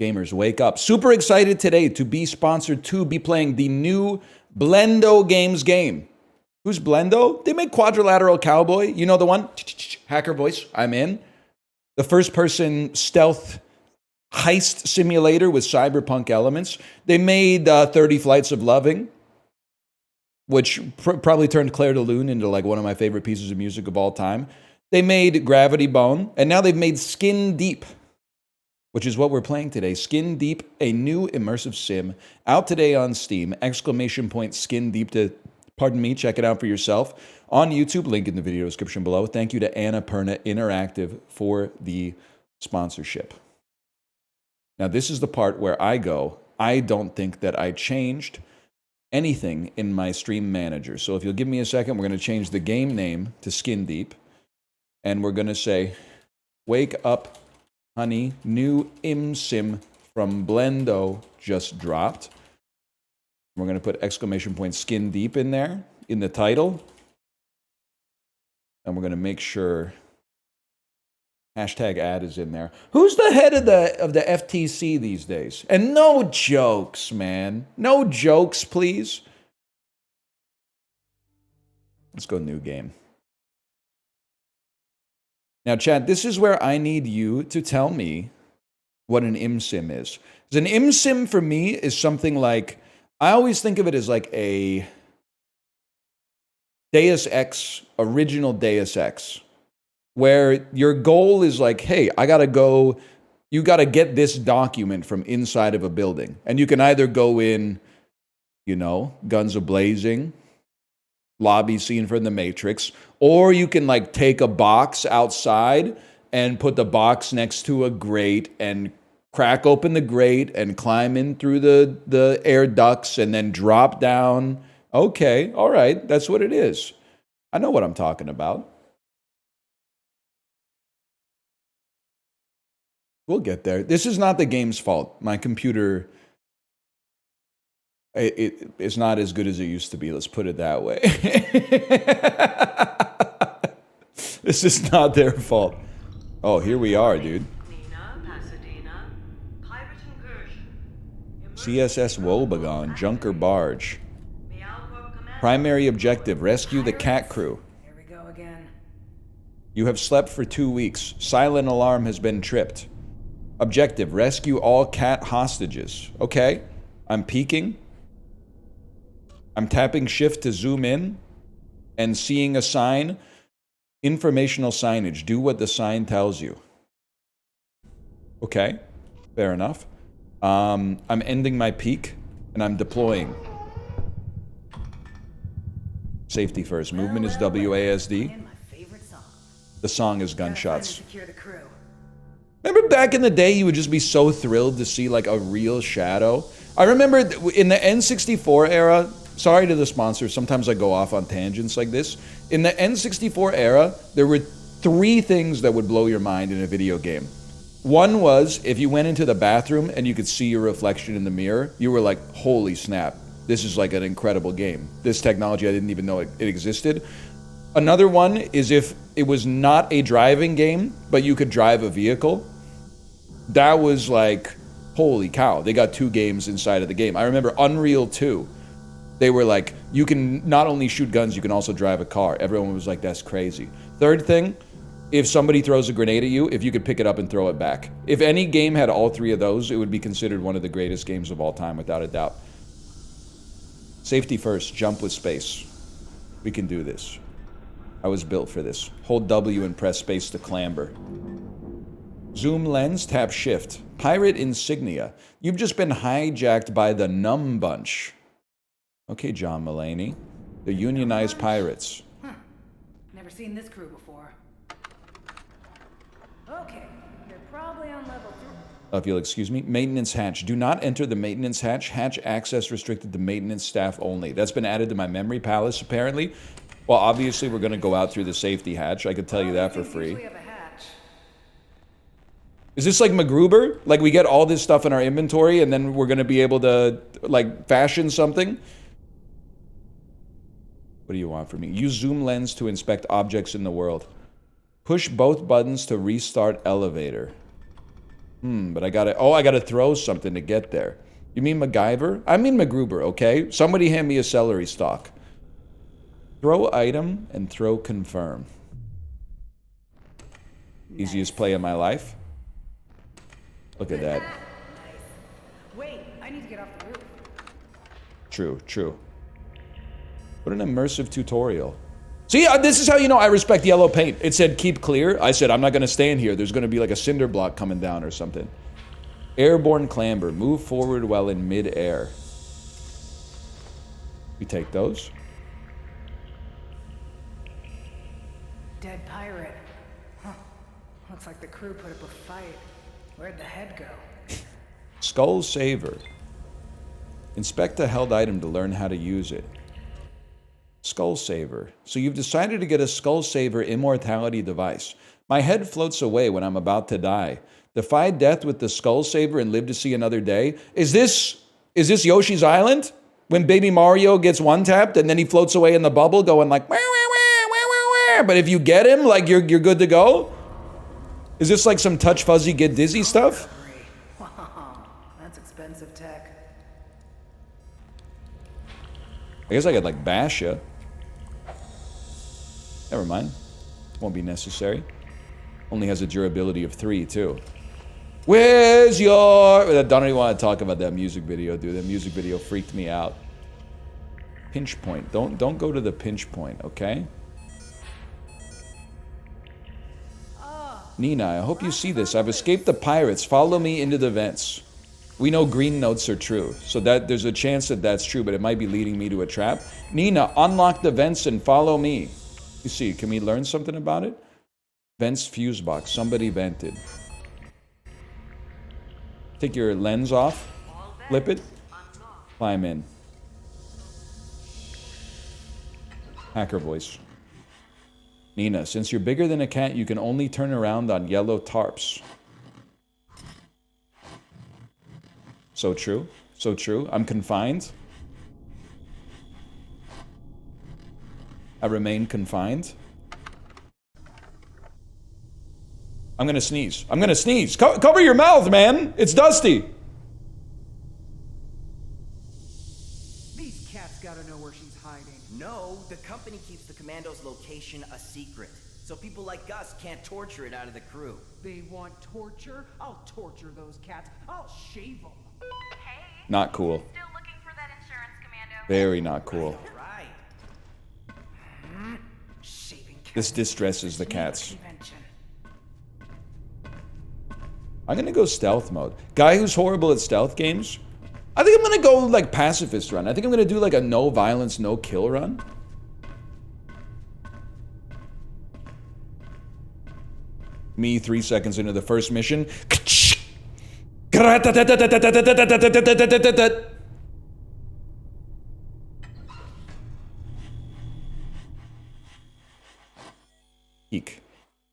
Gamers, wake up. Super excited today to be sponsored to be playing the new Blendo Games game. Who's Blendo? They make Quadrilateral Cowboy. You know the one? Hacker voice. I'm in. The first-person stealth heist simulator with cyberpunk elements. They made 30 Flights of Loving, which probably turned Claire de Lune into like one of my favorite pieces of music of all time. They made Gravity Bone, and now they've made Skin Deep, which is what we're playing today. Skin Deep, a new immersive sim, out today on Steam. ! Skin Deep to, pardon me, check it out for yourself. On YouTube, link in the video description below. Thank you to Annapurna Interactive for the sponsorship. Now, this is the part where I go, I don't think that I changed anything in my stream manager. So if you'll give me a second, we're going to change the game name to Skin Deep. And we're going to say, wake up, honey, new ImSim from Blendo just dropped. We're going to put ! Skin Deep in there, in the title. And we're going to make sure hashtag ad is in there. Who's the head of the FTC these days? And no jokes, man. No jokes, please. Let's go new game. Now, chat, this is where I need you to tell me what an ImSim is. Because an ImSim for me is something like, I always think of it as like a Deus Ex, original Deus Ex, where your goal is like, hey, I gotta go, you gotta get this document from inside of a building. And you can either go in, you know, guns a-blazing, lobby scene from the Matrix, or you can like take a box outside and put the box next to a grate and crack open the grate and climb in through the air ducts and then drop down. Okay, all right, that's what it is. I know what I'm talking about. We'll get there. This is not the game's fault. My computer, it's not as good as it used to be. Let's put it that way. This is not their fault. Oh, here we are, dude. CSS Wobegon, Junker Barge. Primary objective, rescue the cat crew. Here we go again. You have slept for 2 weeks. Silent alarm has been tripped. Objective, rescue all cat hostages. Okay, I'm peeking. I'm tapping shift to zoom in and seeing a sign. Informational signage, do what the sign tells you. Okay, fair enough. I'm ending my peek and I'm deploying. Safety first. Movement is WASD. The song is gunshots. Remember back in the day, you would just be so thrilled to see like a real shadow. I remember in the N64 era, sorry to the sponsor, sometimes I go off on tangents like this. In the N64 era, there were 3 things that would blow your mind in a video game. One was if you went into the bathroom and you could see your reflection in the mirror, you were like, holy snap, this is like an incredible game. This technology, I didn't even know it existed. Another one is if it was not a driving game, but you could drive a vehicle. That was like, holy cow, they got 2 games inside of the game. I remember Unreal 2. They were like, you can not only shoot guns, you can also drive a car. Everyone was like, that's crazy. Third thing, if somebody throws a grenade at you, if you could pick it up and throw it back. If any game had all 3 of those, it would be considered one of the greatest games of all time, without a doubt. Safety first, jump with space. We can do this. I was built for this. Hold W and press space to clamber. Zoom lens, tap shift. Pirate insignia. You've just been hijacked by the Numb Bunch. Okay, John Mulaney. The unionized pirates. Never seen this crew before. Okay, they're probably on level 3. If you'll excuse me. Maintenance hatch. Do not enter the maintenance hatch. Hatch access restricted to maintenance staff only. That's been added to my memory palace, apparently. Well, obviously, we're going to go out through the safety hatch. I could tell you that for free. Is this like MacGruber? Like we get all this stuff in our inventory and then we're going to be able to like fashion something? What do you want from me? Use zoom lens to inspect objects in the world. Push both buttons to restart elevator. But I gotta throw something to get there. You mean MacGyver? I mean MacGruber, okay? Somebody hand me a celery stalk. Throw item and throw confirm. Easiest play of my life. Look at that. Nice. Wait, I need to get off the roof. True, true. What an immersive tutorial. See, this is how you know I respect yellow paint. It said keep clear. I said I'm not gonna stand here. There's gonna be like a cinder block coming down or something. Airborne clamber. Move forward while in mid-air. We take those. Dead pirate. Huh. Looks like the crew put up a fight. Where'd the head go? Skull saver. Inspect a held item to learn how to use it. Skull saver. So you've decided to get a skull saver immortality device. My head floats away when I'm about to die. Defy death with the skull saver and live to see another day. Is this Yoshi's Island? When Baby Mario gets one tapped and then he floats away in the bubble going like wah, wah, wah, wah, wah, wah. But if you get him, like you're good to go? Is this like some touch fuzzy get dizzy stuff? Wow, that's expensive tech. I guess I could like bash ya. Never mind. Won't be necessary. Only has a durability of 3 too. Where's your... I don't even want to talk about that music video, dude. That music video freaked me out. Pinch point. Don't go to the pinch point, okay? Nina, I hope you see this. I've escaped the pirates. Follow me into the vents. We know green notes are true, so that there's a chance that that's true, but it might be leading me to a trap. Nina, unlock the vents and follow me. You see, can we learn something about it? Vents fuse box. Somebody vented. Take your lens off. Flip it. Climb in. Hacker voice. Nina, since you're bigger than a cat, you can only turn around on yellow tarps. So true. So true. I'm confined. I remain confined. I'm gonna sneeze. I'm gonna sneeze. Cover your mouth, man. It's dusty. These cats gotta know where she's hiding. No, the company keeps the commando's location a secret, so people like us can't torture it out of the crew. They want torture? I'll torture those cats. I'll shave them. Hey, Not cool. still looking for that insurance commando? Very not cool. Right. Shaving This distresses the cats. convention. I'm gonna go stealth mode. Guy who's horrible at stealth games. I think I'm gonna go like pacifist run. I think I'm gonna do like a no violence, no kill run. Me 3 seconds into the first mission. Peek.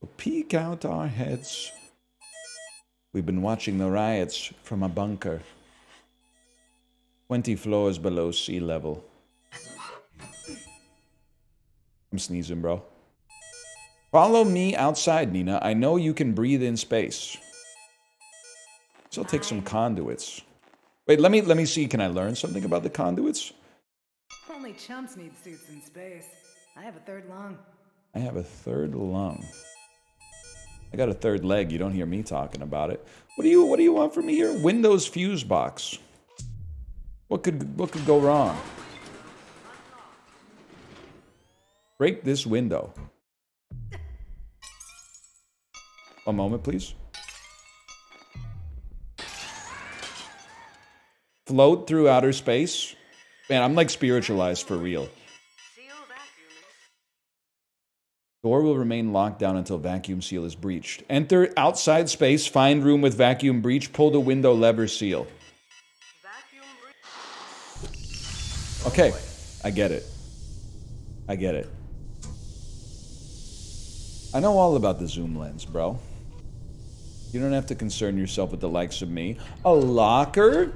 We'll peek out our heads. We've been watching the riots from a bunker. 20 floors below sea level. I'm sneezing, bro. Follow me outside, Nina. I know you can breathe in space. So I'll take some conduits. Wait, let me see. Can I learn something about the conduits? Only chumps need suits in space. I have a third lung. I have a third lung. I got a third leg. You don't hear me talking about it. What do you want from me here? Windows fuse box. What could go wrong? Break this window. A moment, please. Float through outer space. Man, I'm like spiritualized for real. Door will remain locked down until vacuum seal is breached. Enter outside space, find room with vacuum breach, pull the window lever seal. Okay, I get it. I get it. I know all about the zoom lens, bro. You don't have to concern yourself with the likes of me. A locker?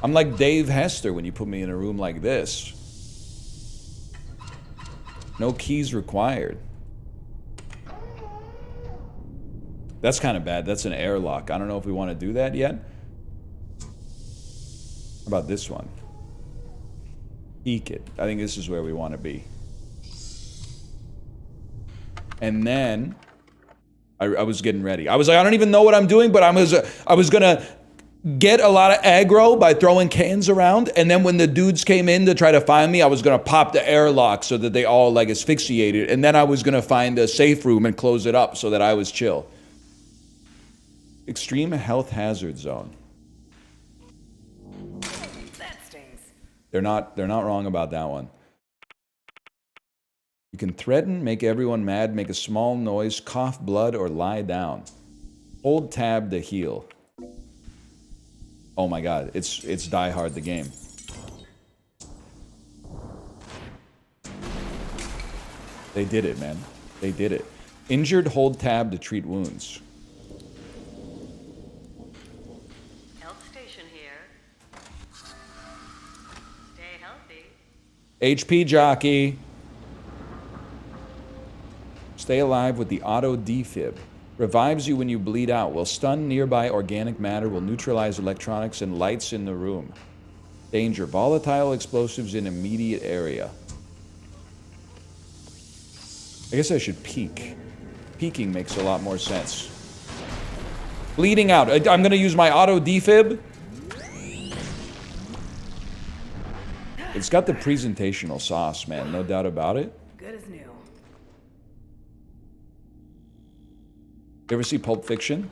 I'm like Dave Hester when you put me in a room like this. No keys required. That's kind of bad. That's an airlock. I don't know if we want to do that yet. How about this one? Peek it. I think this is where we want to be. And then I was getting ready. I was like, I don't even know what I'm doing, but I was gonna get a lot of aggro by throwing cans around, and then when the dudes came in to try to find me, I was gonna pop the airlock so that they all like asphyxiated, and then I was gonna find a safe room and close it up so that I was chill. Extreme health hazard zone. That stings. They're not wrong about that one. You can threaten, make everyone mad, make a small noise, cough blood, or lie down. Hold tab to heal. Oh my god, it's Die Hard the game. They did it, man. They did it. Injured, hold tab to treat wounds. Health station here. Stay healthy. HP jockey. Stay alive with the auto defib. Revives you when you bleed out. Will stun nearby organic matter. Will neutralize electronics and lights in the room. Danger. Volatile explosives in immediate area. I guess I should peek. Peeking makes a lot more sense. Bleeding out. I'm going to use my auto defib. It's got the presentational sauce, man. No doubt about it. Good as new. You ever see Pulp Fiction?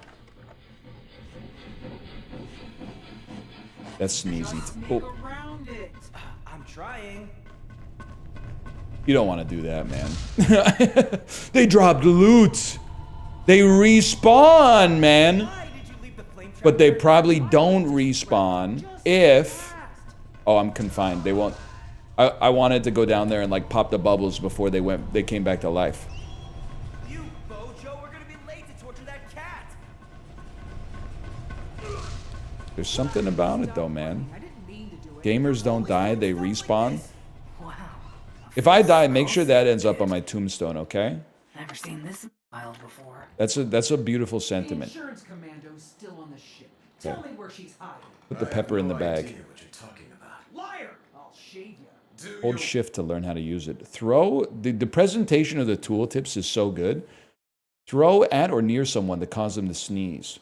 That's sneezy. Oh. Around it. I'm trying. You don't want to do that, man. They dropped loot. They respawn, man. Why did you leave the flame trap But they there? probably don't respawn if... Oh, I'm confined. They won't... I wanted to go down there and like pop the bubbles before they came back to life. You, Bojo, we're gonna be late to torture that cat. There's something about it though, man. I didn't mean to do it. Gamers don't die, they respawn. Wow. If I die, make sure that ends up on my tombstone, okay? Never seen this wild before. That's a beautiful The sentiment. insurance commando's still on the ship. Tell me where she's hiding. Put the pepper in the bag. What you're talking about? Liar! I'll shave you. Hold shift to learn how to use it. Throw, the presentation of the tooltips is so good. Throw at or near someone to cause them to sneeze.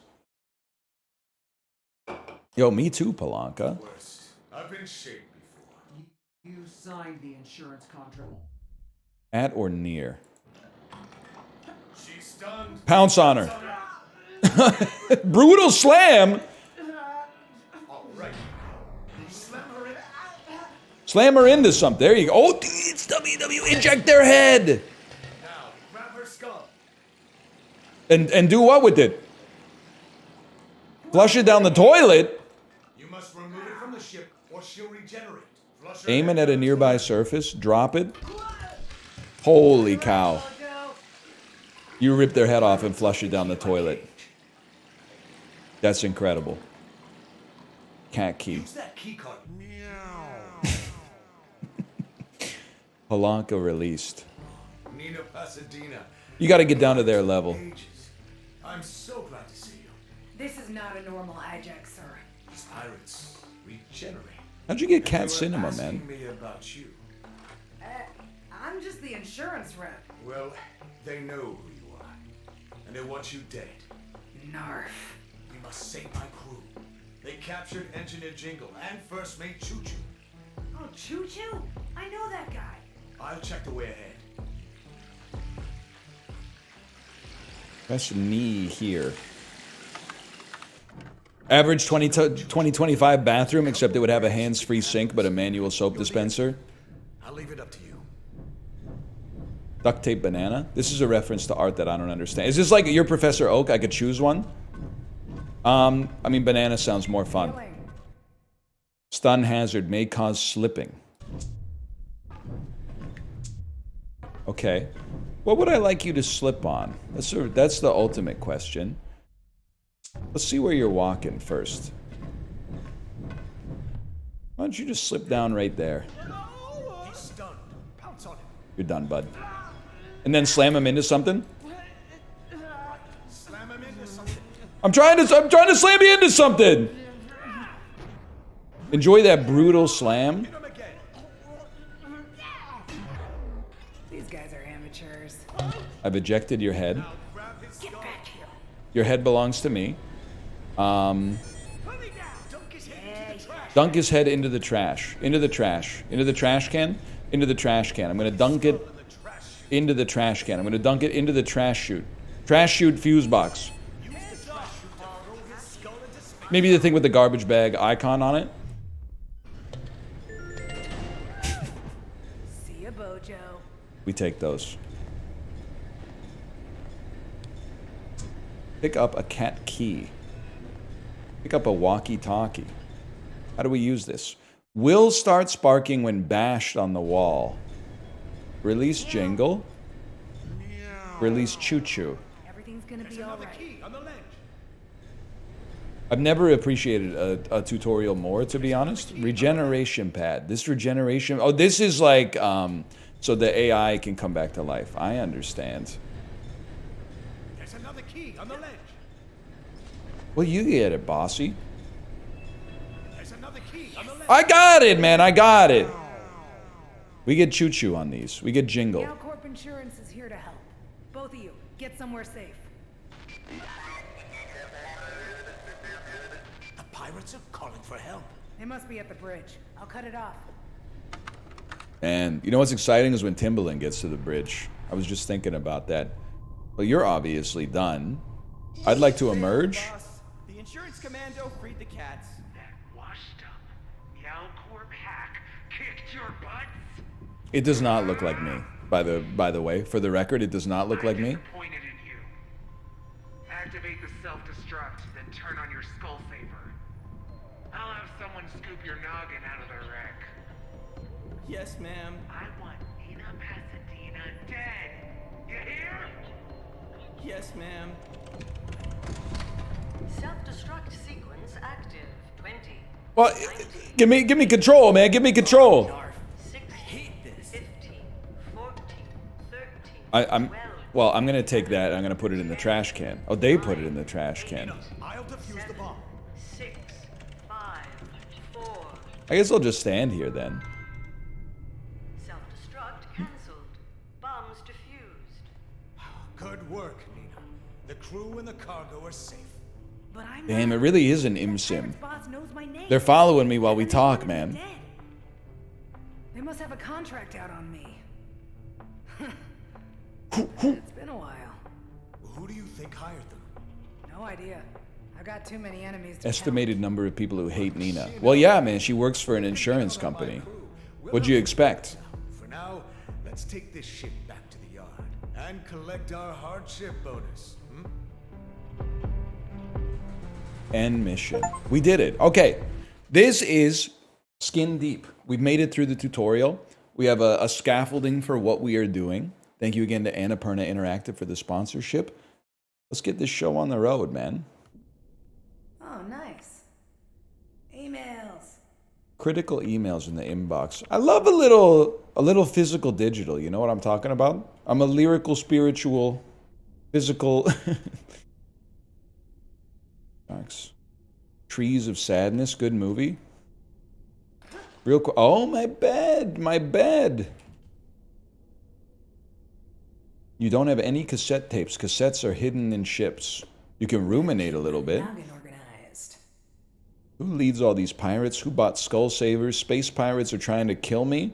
Yo, me too, Palanca. I've been shaved before. You signed the insurance contract. At or near. She's stunned. Pounce on her. Brutal slam. All right. Slam her in. Slam her into something. There you go. Oh, dude, it's WWE. Inject their head. Now, grab her skull. And do what with it? Flush it down the toilet. You must remove it from the ship or she'll regenerate. Flush her Aim it head at a nearby surface. Drop it. Holy cow. You rip their head off and flush it down the toilet. That's incredible. Cat key. Use that key card. Palanca released. Nina Pasadena. You got to get down to their level. Ages. I'm so glad to see you. This is not a normal hijack, sir. These pirates regenerate. How'd you get And Cat they were Cinema, asking man? me about you. I'm just the insurance rep. Well, they know who you are. And they want you dead. Narf. We must save my crew. They captured Engineer Jingle and First Mate Choo Choo. Oh, Choo Choo? I know that guy. I'll check the way ahead. Press knee here. Average 2025 bathroom, except it would have a hands-free sink but a manual soap dispenser. I'll leave it up to you. Duct tape banana. This is a reference to art that I don't understand. Is this like your Professor Oak? I could choose one? I mean, banana sounds more fun. Stun hazard may cause slipping. Okay. What would I like you to slip on? That's the ultimate question. Let's see where you're walking first. Why don't you just slip down right there? He's stunned. Pounce on him. You're done, bud. And then slam him into something? Slam him into I'm trying to slam you into something. Enjoy that brutal slam. These guys are amateurs. I've ejected your head. Get back here. Your head belongs to me. Dunk his head into the trash. Into the trash. Into the trash can. Into the trash can. I'm gonna dunk it into the trash can. I'm gonna dunk it into the trash chute. Trash chute fuse box. Maybe the thing with the garbage bag icon on it. See ya, Bojo. We take those. Pick up a cat key. Pick up a walkie-talkie. How do we use this? Will start sparking when bashed on the wall. Release jingle. Release choo-choo. Everything's gonna be all right. I've never appreciated a tutorial more, to be honest. Regeneration pad. This regeneration... Oh, this is like... so the AI can come back to life. I understand. There's another key on the ledge. Well, you get it, bossy. There's another key on the ledge. I got it, man. I got it. We get choo-choo on these. We get jingle. Yale Corp Insurance is here to help. Both of you, get somewhere safe. The pirates are calling for help. They must be at the bridge. I'll cut it off. And you know what's exciting is when Timbaland gets to the bridge. I was just thinking about that. Well, you're obviously done. I'd like to emerge. Boss, the insurance commando freed the cats. That washed up Yale Corp hack kicked your butts. It does not look like me. By the way, for the record, it does not look like me. Disappointed in you. Activate the self-destruct, then turn on your skull saver. I'll have someone scoop your noggin out of the wreck. Yes, ma'am. I want Nina Pasadena dead. You hear? Yes, ma'am. Self-destruct sequence active. 20. Well, give me control, man. Give me control. 16, hate this. 15, 14, 13, I'm 12, well. I'm gonna take that. I'm gonna put it in the trash can. Oh, they put it in the trash can. I'll defuse the bomb. 6, 5, 4. I guess I'll just stand here then. Self-destruct cancelled. Bombs defused. Good work, Nina. The crew and the cargo are safe. But I'm Damn, not. it really is an The imsim. Pirates boss knows my name. They're following me while we And talk, they're man. dead. They must have a contract out on me. It's been a while. Who do you think hired them? No idea. I've got too many enemies to Estimated number of people who hate Nina. Well, yeah, man. She works for an insurance company. What'd you expect? For now, let's take this ship back to the yard and collect our hardship bonus. End mission. We did it. Okay. This is skin deep. We've made it through the tutorial. We have a scaffolding for what we are doing. Thank you again to Annapurna Interactive for the sponsorship. Let's get this show on the road, man. Oh, nice. Emails. Critical emails in the inbox. I love a little physical digital. You know what I'm talking about? I'm a lyrical, spiritual, physical. Trees of Sadness, good movie. Real quick. Oh, my bed, my bed. You don't have any cassette tapes. Cassettes are hidden in ships. You can ruminate a little bit. Noggin organized. Who leads all these pirates? Who bought Skull Savers? Space pirates are trying to kill me.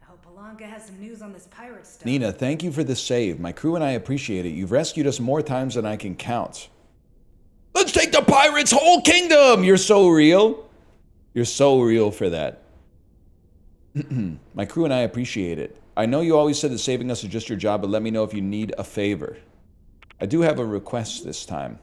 I hope Palanga has some news on this pirate stuff. Nina, thank you for the save. My crew and I appreciate it. You've rescued us more times than I can count. Let's take the pirates' whole kingdom! You're so real. You're so real for that. My crew and I appreciate it. I know you always said that saving us is just your job, but let me know if you need a favor. I do have a request this time.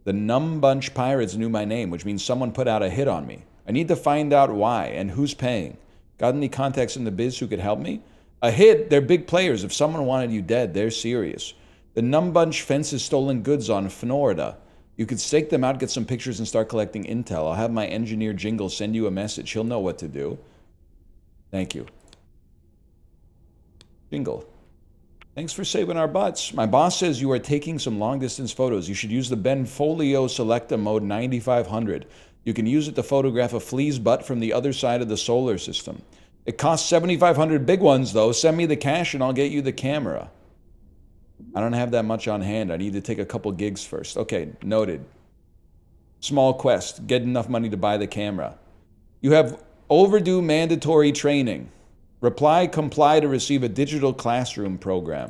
The Numb Bunch Pirates knew my name, which means someone put out a hit on me. I need to find out why and who's paying. Got any contacts in the biz who could help me? A hit? They're big players. If someone wanted you dead, they're serious. The Numb Bunch fences stolen goods on Florida. You could stake them out, get some pictures, and start collecting intel. I'll have my engineer Jingle send you a message. He'll know what to do. Thank you. Jingle. Thanks for saving our butts. My boss says you are taking some long-distance photos. You should use the Benfolio Selecta Mode 9500. You can use it to photograph a flea's butt from the other side of the solar system. It costs 7,500 big ones, though. Send me the cash and I'll get you the camera. I don't have that much on hand. I need to take a couple gigs first. Okay, noted. Small quest. Get enough money to buy the camera. You have overdue mandatory training. Reply, comply to receive a digital classroom program.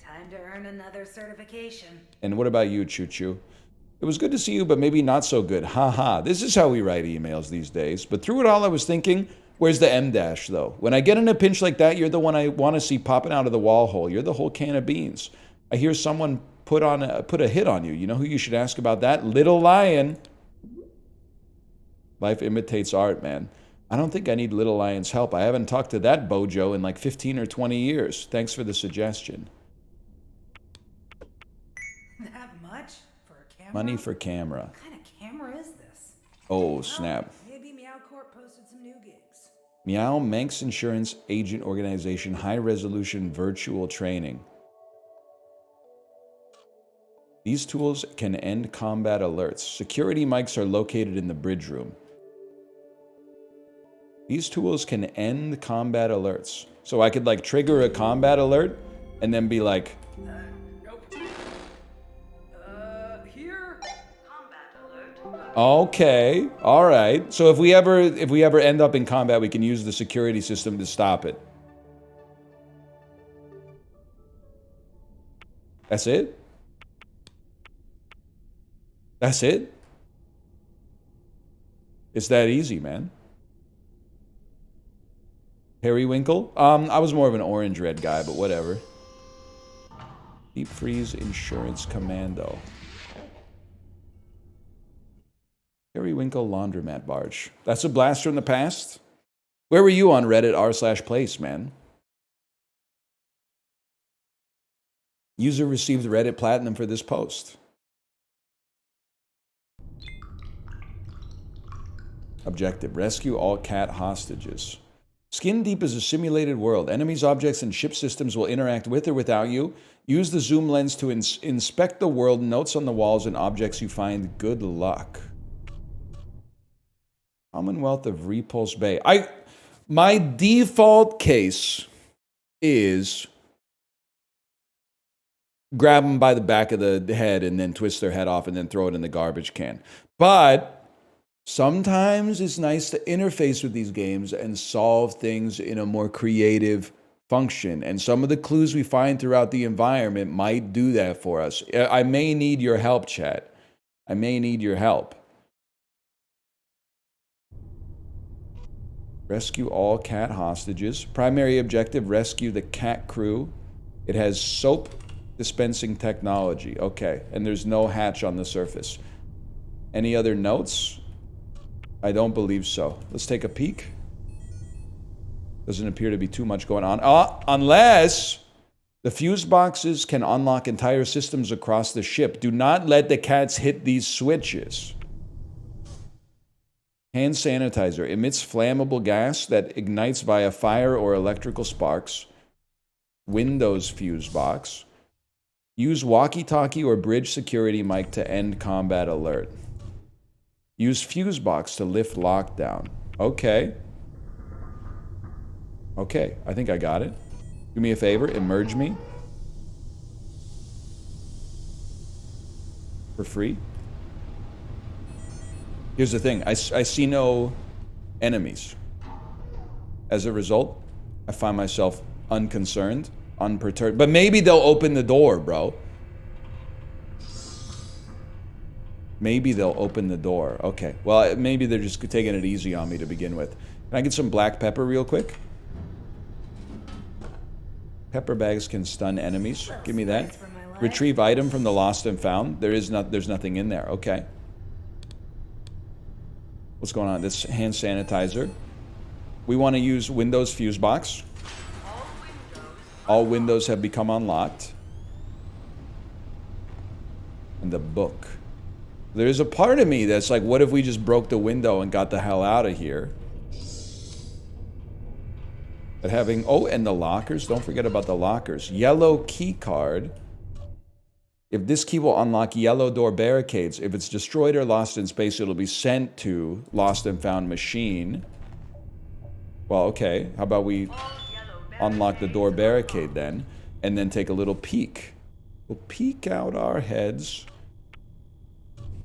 Time to earn another certification. And what about you, Choo Choo? It was good to see you, but maybe not so good. Ha ha. This is how we write emails these days. But through it all, I was thinking, where's the M dash, though? When I get in a pinch like that, you're the one I want to see popping out of the wall hole. You're the whole can of beans. I hear someone put a hit on you. You know who you should ask about that? Little Lion. Life imitates art, man. I don't think I need Little Lion's help. I haven't talked to that bojo in like 15 or 20 years. Thanks for the suggestion. That much? For a camera? Money for camera. What kind of camera is this? Oh, snap. Maybe Meow Corp posted some new gigs. Meow Manx Insurance Agent Organization High Resolution Virtual Training. These tools can end combat alerts. Security mics are located in the bridge room. These tools can end combat alerts. So I could like trigger a combat alert and then be like, Nope. Here? Combat alert. okay, all right. So if we ever end up in combat, we can use the security system to stop it. That's it? That's it? It's that easy, man. Periwinkle? I was more of an orange red guy, but whatever. Deep Freeze Insurance Commando. Periwinkle Laundromat Barge. That's a blast from the past? Where were you on Reddit r/place, man? User received Reddit Platinum for this post. Objective. Rescue all cat hostages. Skin Deep is a simulated world. Enemies, objects, and ship systems will interact with or without you. Use the zoom lens to inspect the world, notes on the walls, and objects you find. Good luck. Commonwealth of Repulse Bay. My default case is grab them by the back of the head and then twist their head off and then throw it in the garbage can. But sometimes it's nice to interface with these games and solve things in a more creative function. And some of the clues we find throughout the environment might do that for us. I may need your help, chat. I may need your help. Rescue all cat hostages. Primary objective, rescue the cat crew. It has soap dispensing technology. Okay, and there's no hatch on the surface. Any other notes? I don't believe so. Let's take a peek. Doesn't appear to be too much going on. Unless the fuse boxes can unlock entire systems across the ship. Do not let the cats hit these switches. Hand sanitizer emits flammable gas that ignites via fire or electrical sparks. Windows fuse box. Use walkie-talkie or bridge security mic to end combat alert. Use fuse box to lift lockdown. Okay. Okay, I think I got it. Do me a favor, emerge me. For free. Here's the thing, I see no enemies. As a result, I find myself unconcerned, unperturbed. But maybe they'll open the door, bro. Maybe they'll open the door. Okay. Well, maybe they're just taking it easy on me to begin with. Can I get some black pepper real quick? Pepper bags can stun enemies. Give me that. Retrieve item from the lost and found. There's nothing in there. Okay. What's going on? This hand sanitizer. We want to use Windows fuse box. All windows have become unlocked. And the book. There's a part of me that's like, what if we just broke the window and got the hell out of here? But having... Oh, and the lockers. Don't forget about the lockers. Yellow key card. If this key will unlock yellow door barricades, if it's destroyed or lost in space, it'll be sent to Lost and Found Machine. Well, okay. How about we unlock the door barricade then, and then take a little peek. We'll peek out our heads.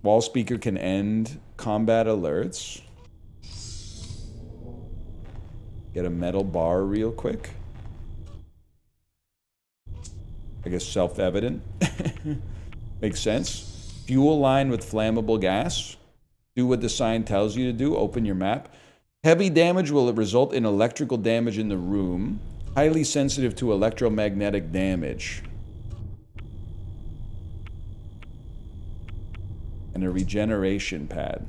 Wall speaker can end combat alerts. Get a metal bar real quick. I guess self-evident. Makes sense. Fuel line with flammable gas. Do what the sign tells you to do. Open your map. Heavy damage will result in electrical damage in the room. Highly sensitive to electromagnetic damage. And a regeneration pad.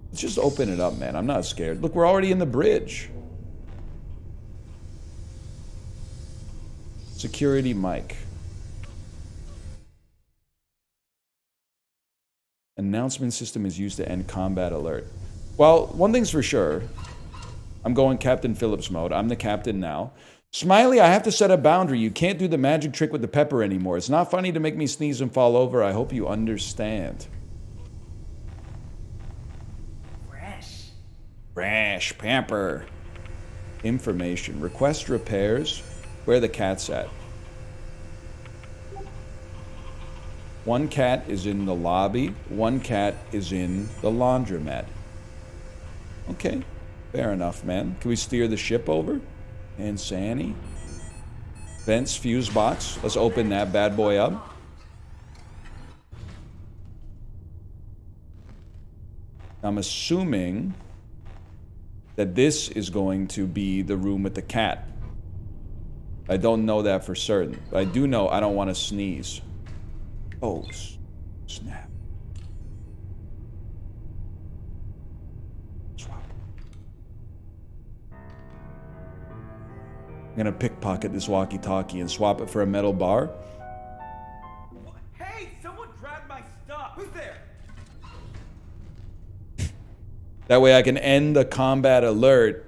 Let's just open it up, man. I'm not scared. Look, we're already in the bridge. Security mic. Announcement system is used to end combat alert. Well, one thing's for sure. I'm going Captain Phillips mode. I'm the captain now. Smiley, I have to set a boundary. You can't do the magic trick with the pepper anymore. It's not funny to make me sneeze and fall over. I hope you understand. Fresh pepper. Information. Request repairs. Where the cat's at. One cat is in the lobby. One cat is in the laundromat. Okay. Fair enough, man. Can we steer the ship over? And Sanny. Vents, fuse box. Let's open that bad boy up. I'm assuming that this is going to be the room with the cat. I don't know that for certain. But I do know I don't want to sneeze. Oh, snap. Swap. I'm gonna pickpocket this walkie-talkie and swap it for a metal bar. Hey, someone grabbed my stuff. Who's there? That way I can end the combat alert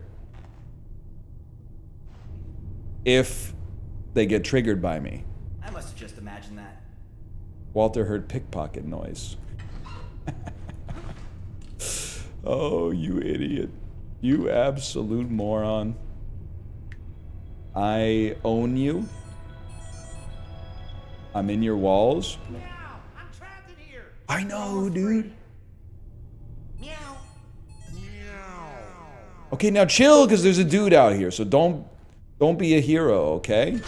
if they get triggered by me. I must have just imagined that. Walter heard pickpocket noise. Oh, you idiot. You absolute moron. I own you. I'm in your walls. Meow! I'm trapped in here! I know, dude. Meow! Okay, now chill, because there's a dude out here, so don't be a hero, okay?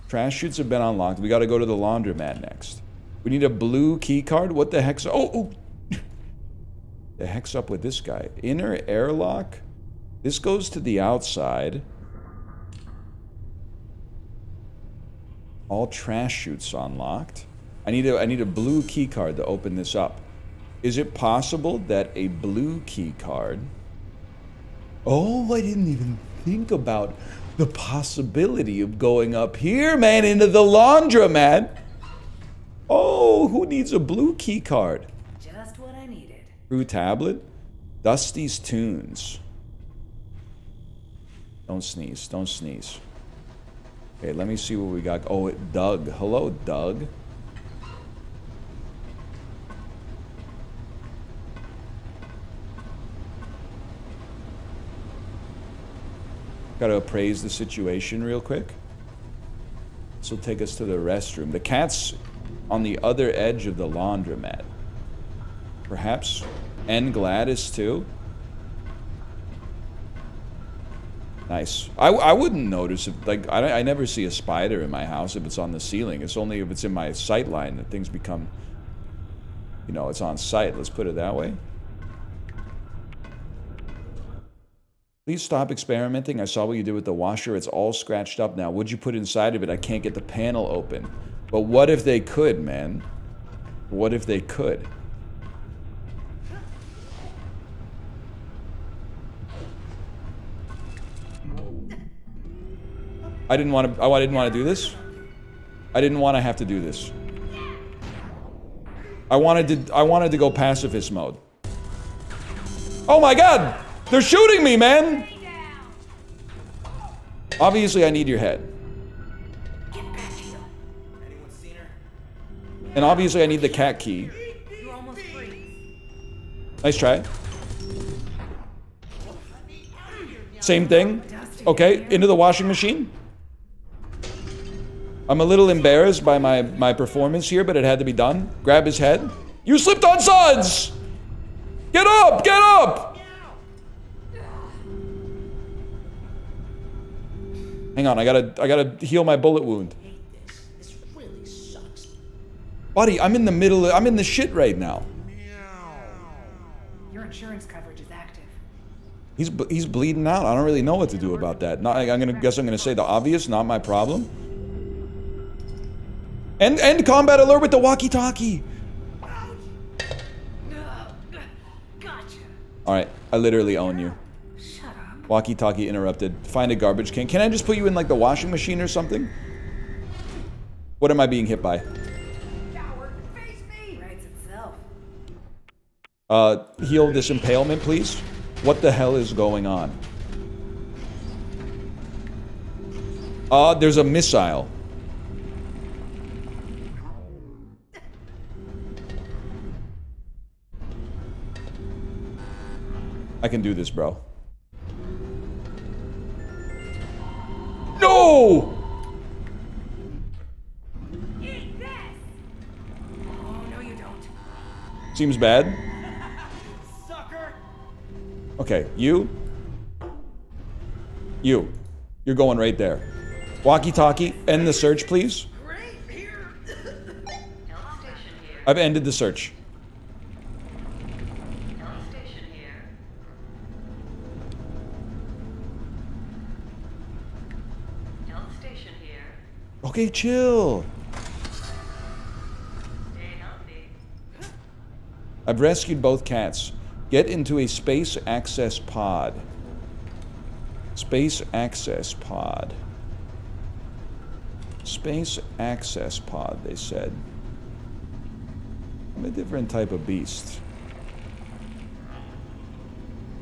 Trash chutes have been unlocked. We got to go to the laundromat next. We need a blue key card. What the heck's... Oh! The heck's up with this guy? Inner airlock? This goes to the outside. All trash chutes unlocked. I need a blue key card to open this up. Is it possible that a blue key card... Oh, I didn't even think about the possibility of going up here, man, into the laundromat. Oh, who needs a blue key card? Just what I needed. True tablet? Dusty's Tunes. Don't sneeze. Don't sneeze. Okay, let me see what we got. Oh, Doug. Hello, Doug. Gotta appraise the situation real quick. This will take us to the restroom. The cat's on the other edge of the laundromat. Perhaps. And Gladys, too. Nice. I wouldn't notice if, like, I never see a spider in my house if it's on the ceiling. It's only if it's in my sight line that things become, you know, it's on sight. Let's put it that way. Please stop experimenting. I saw what you did with the washer. It's all scratched up now. What'd you put inside of it? I can't get the panel open. But what if they could, man? What if they could? I didn't want to do this. I didn't want to have to do this. I wanted to go pacifist mode. Oh my god! They're shooting me, man! Obviously, I need your head. Anyone seen her? And obviously, I need the cat key. You're almost free. Nice try. Same thing. Okay, into the washing machine. I'm a little embarrassed by my performance here, but it had to be done. Grab his head. You slipped on suds! Get up! Get up! Hang on, I gotta heal my bullet wound. This really sucks. Buddy, I'm in the shit right now. Your insurance coverage is active. He's bleeding out. I don't really know what to do about that. I'm gonna say the obvious, not my problem. End combat alert with the walkie-talkie. Gotcha. Alright, I literally own you. Shut up. Walkie-talkie interrupted. Find a garbage can. Can I just put you in like the washing machine or something? What am I being hit by? Coward, face me! Writes itself. Heal this impalement, please. What the hell is going on? There's a missile. I can do this, bro. No! Eat this! Oh, no you don't. Seems bad. Sucker! Okay, you're going right there. Walkie-talkie, end the search, please. I've ended the search. Okay, chill. I've rescued both cats. Get into a space access pod. Space access pod. Space access pod, they said. I'm a different type of beast.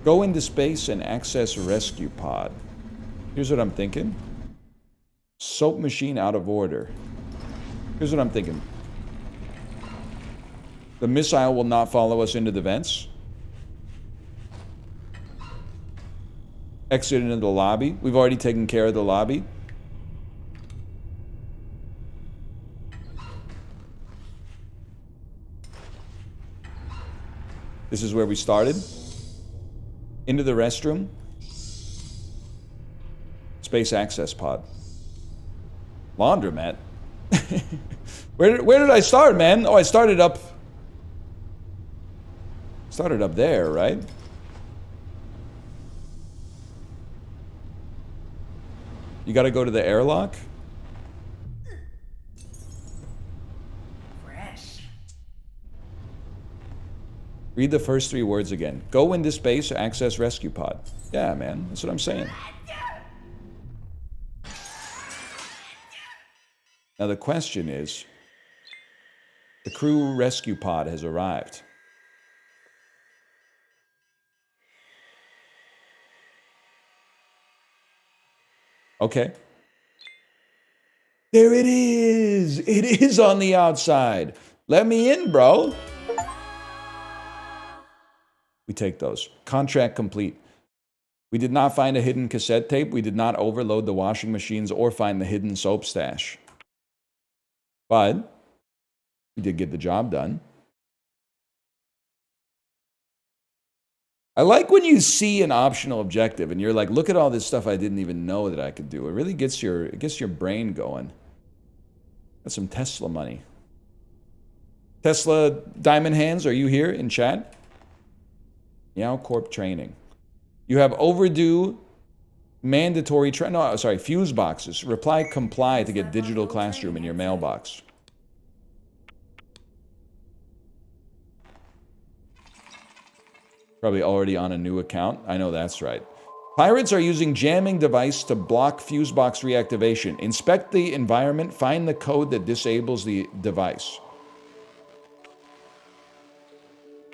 Go into space and access rescue pod. Here's what I'm thinking. Soap machine out of order. Here's what I'm thinking. The missile will not follow us into the vents. Exit into the lobby. We've already taken care of the lobby. This is where we started. Into the restroom. Space access pod. Laundromat? Where did I start, man? Oh, I started up there, right? You gotta go to the airlock? Fresh. Read the first 3 words again. Go into space, access rescue pod. Yeah, man, that's what I'm saying. Now the question is, the crew rescue pod has arrived. Okay. There it is! It is on the outside. Let me in, bro. We take those. Contract complete. We did not find a hidden cassette tape. We did not overload the washing machines or find the hidden soap stash. But we did get the job done. I like when you see an optional objective and you're like, look at all this stuff I didn't even know that I could do. It really gets your brain going. That's some Tesla money. Tesla Diamond Hands, are you here in chat? Meow Corp training. You have overdue mandatory fuse boxes. Reply comply to get digital classroom in your mailbox. Probably already on a new account. I know that's right. Pirates are using jamming device to block fuse box reactivation. Inspect the environment. Find the code that disables the device.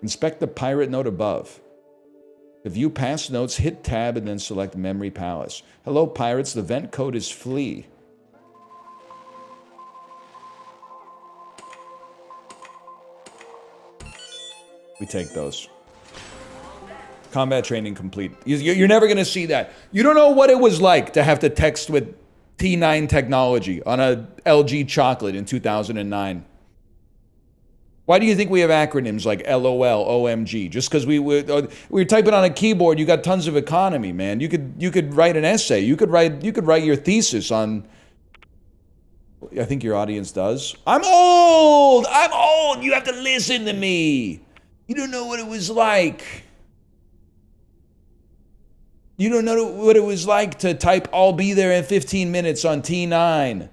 Inspect the pirate note above. To view past notes, hit tab and then select Memory Palace. Hello, pirates. The vent code is flee. We take those. Combat training complete. You're never going to see that. You don't know what it was like to have to text with T9 technology on a LG chocolate in 2009. Why do you think we have acronyms like LOL, OMG? Just because we were typing on a keyboard, you got tons of economy, man. You could write an essay. You could write your thesis on. I think your audience does. I'm old. You have to listen to me. You don't know what it was like. You don't know what it was like to type "I'll be there in 15 minutes" on T9.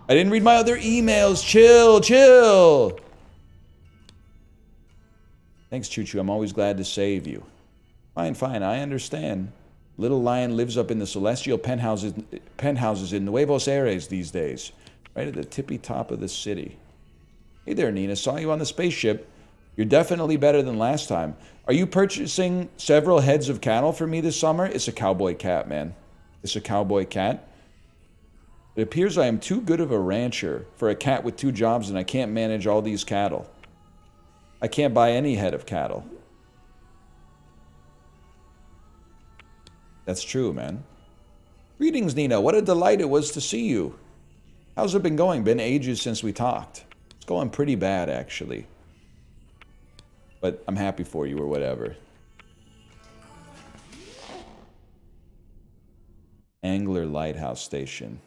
I didn't read my other emails. Chill. Thanks, Choo Choo. I'm always glad to save you. Fine. I understand. Little Lion lives up in the celestial penthouses in Nuevos Aires these days. Right at the tippy top of the city. Hey there, Nina. Saw you on the spaceship. You're definitely better than last time. Are you purchasing several heads of cattle for me this summer? It's a cowboy cat, man. It's a cowboy cat. It appears I am too good of a rancher for a cat with 2 jobs and I can't manage all these cattle. I can't buy any head of cattle. That's true, man. Greetings, Nina. What a delight it was to see you. How's it been going? Been ages since we talked. It's going pretty bad, actually. But I'm happy for you or whatever. Angler Lighthouse Station.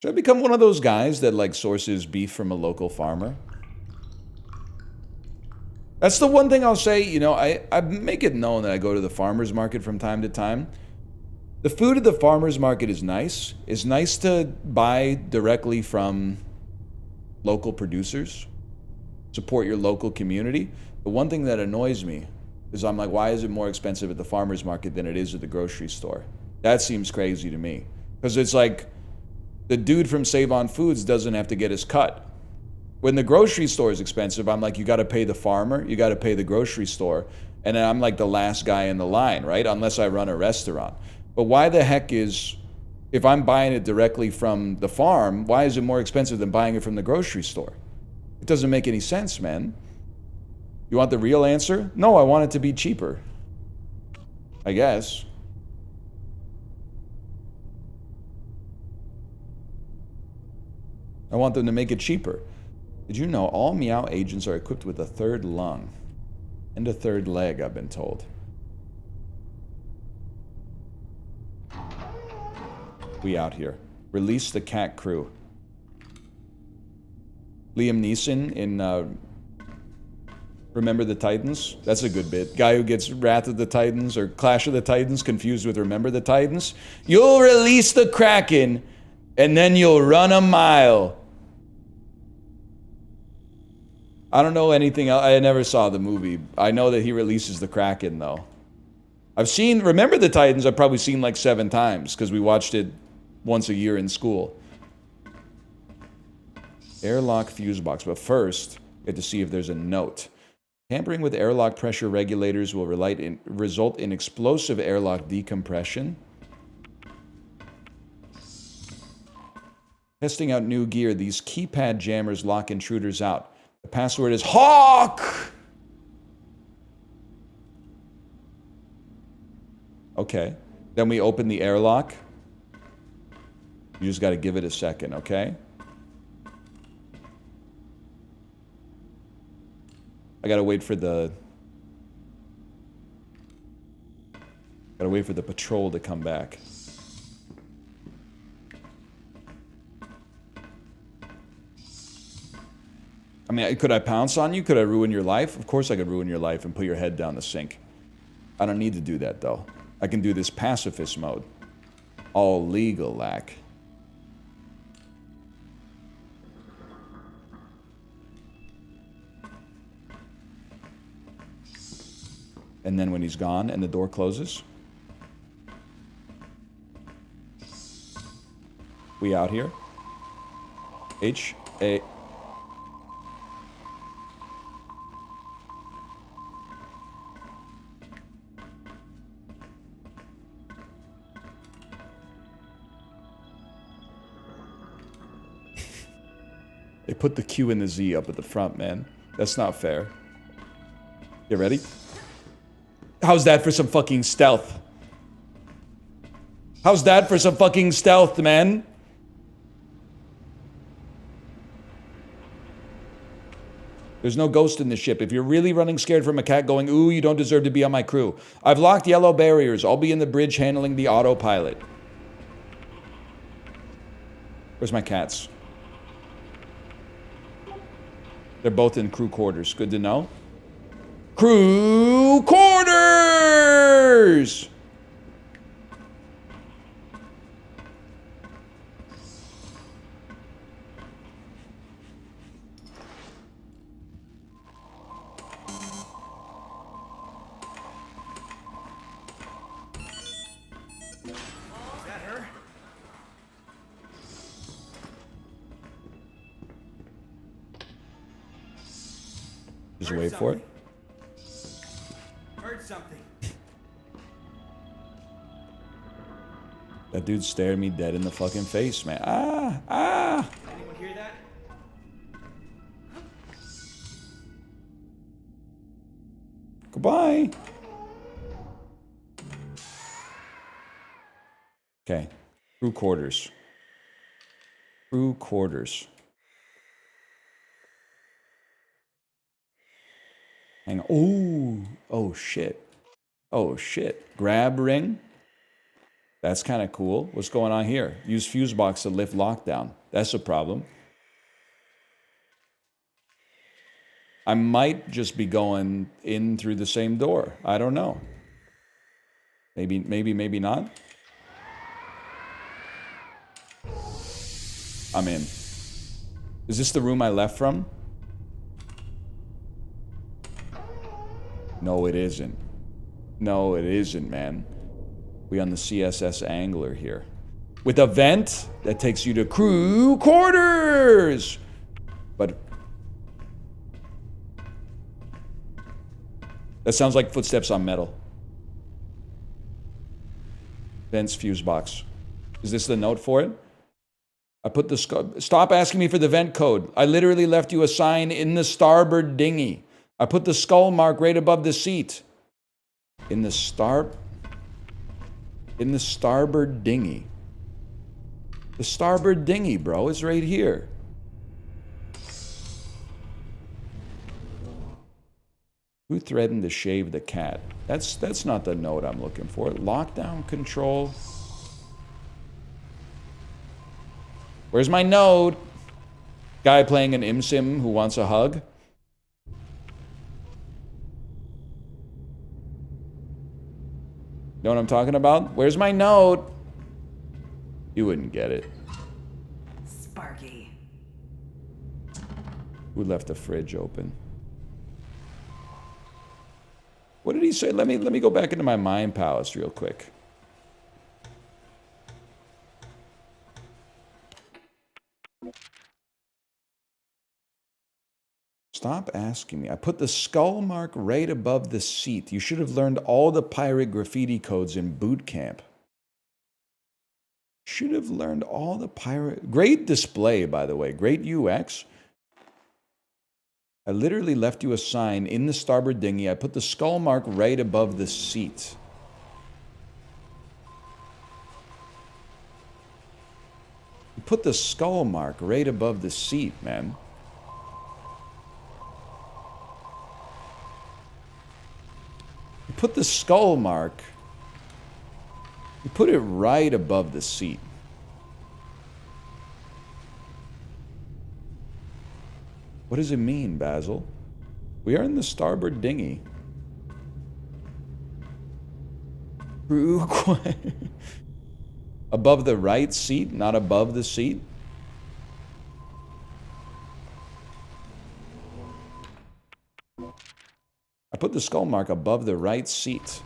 Should I become one of those guys that like sources beef from a local farmer? That's the one thing I'll say, you know, I make it known that I go to the farmer's market from time to time. The food at the farmer's market is nice. It's nice to buy directly from local producers. Support your local community. The one thing that annoys me is I'm like, why is it more expensive at the farmer's market than it is at the grocery store? That seems crazy to me. Because it's like, the dude from Save On Foods doesn't have to get his cut. When the grocery store is expensive, I'm like, you got to pay the farmer, you got to pay the grocery store, and then I'm like the last guy in the line, right? Unless I run a restaurant. But why the heck is, if I'm buying it directly from the farm, why is it more expensive than buying it from the grocery store? It doesn't make any sense, man. You want the real answer? No, I want it to be cheaper. I guess. I want them to make it cheaper. Did you know all Meow agents are equipped with a 3rd lung? And a 3rd leg, I've been told. We out here. Release the cat crew. Liam Neeson in Remember the Titans? That's a good bit. Guy who gets Wrath of the Titans or Clash of the Titans confused with Remember the Titans. You'll release the Kraken and then you'll run a mile. I don't know anything else. I never saw the movie. I know that he releases the Kraken, though. I've seen, Remember the Titans, I've probably seen like 7 times, because we watched it once a year in school. Airlock fuse box. But first, we have to see if there's a note. Tampering with airlock pressure regulators will result in explosive airlock decompression. Testing out new gear. These keypad jammers lock intruders out. The password is HAWK! Okay. Then we open the airlock. You just got to give it a second, okay? I got to wait for the... Gotta wait for the patrol to come back. I mean, could I pounce on you? Could I ruin your life? Of course I could ruin your life and put your head down the sink. I don't need to do that, though. I can do this pacifist mode. All legal, lack. And then when he's gone and the door closes... We out here? H-A... They put the Q and the Z up at the front, man. That's not fair. You ready? How's that for some fucking stealth? How's that for some fucking stealth, man? There's no ghost in the ship. If you're really running scared from a cat going, ooh, you don't deserve to be on my crew. I've locked yellow barriers. I'll be in the bridge handling the autopilot. Where's my cats? They're both in crew quarters. Good to know. Crew quarters! Just wait for it. Heard something. That dude stared me dead in the fucking face, man. Ah! Anyone hear that? Goodbye. Okay. Crew quarters. Crew quarters. Hang on. Ooh. Oh, shit. Oh, shit. Grab ring. That's kind of cool. What's going on here? Use fuse box to lift lockdown. That's a problem. I might just be going in through the same door. I don't know. Maybe not. I'm in. Is this the room I left from? No, it isn't. No, it isn't, man. We on the CSS Angler here. With a vent that takes you to crew quarters! But... that sounds like footsteps on metal. Vent's fuse box. Is this the note for it? I put the... Stop asking me for the vent code. I literally left you a sign in the starboard dinghy. I put the skull mark right above the seat. In the starboard dinghy. The starboard dinghy, bro, is right here. Who threatened to shave the cat? That's not the note I'm looking for. Lockdown control. Where's my note? Guy playing an ImSim who wants a hug. Know what I'm talking about? Where's my note? You wouldn't get it. Sparky. Who left the fridge open? What did he say? Let me go back into my mind palace real quick. Stop asking me. I put the skull mark right above the seat. You should have learned all the pirate graffiti codes in boot camp. Should have learned all the pirate... Great display, by the way. Great UX. I literally left you a sign in the starboard dinghy. I put the skull mark right above the seat. You put the skull mark right above the seat, man. You put the skull mark. You put it right above the seat. What does it mean, Basil? We are in the starboard dinghy. Above the right seat, not above the seat? I put the skull mark above the right seat.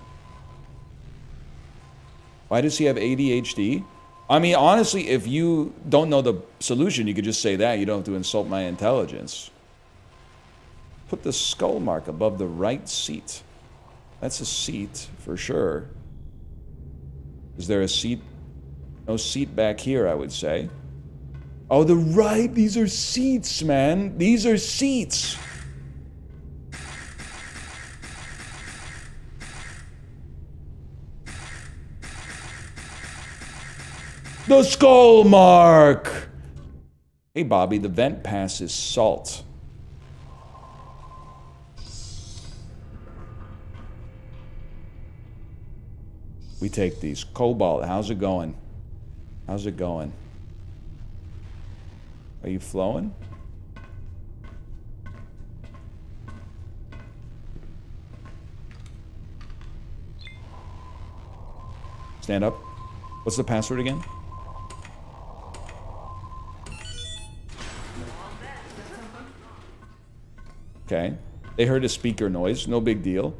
Why does he have ADHD? I mean, honestly, if you don't know the solution, you could just say that. You don't have to insult my intelligence. Put the skull mark above the right seat. That's a seat, for sure. Is there a seat? No seat back here, I would say. Oh, the right. These are seats, man. These are seats. The skull mark. Hey, Bobby, the vent pass is salt. We take these. Cobalt, how's it going? How's it going? Are you flowing? Stand up. What's the password again? Okay. They heard a speaker noise. No big deal.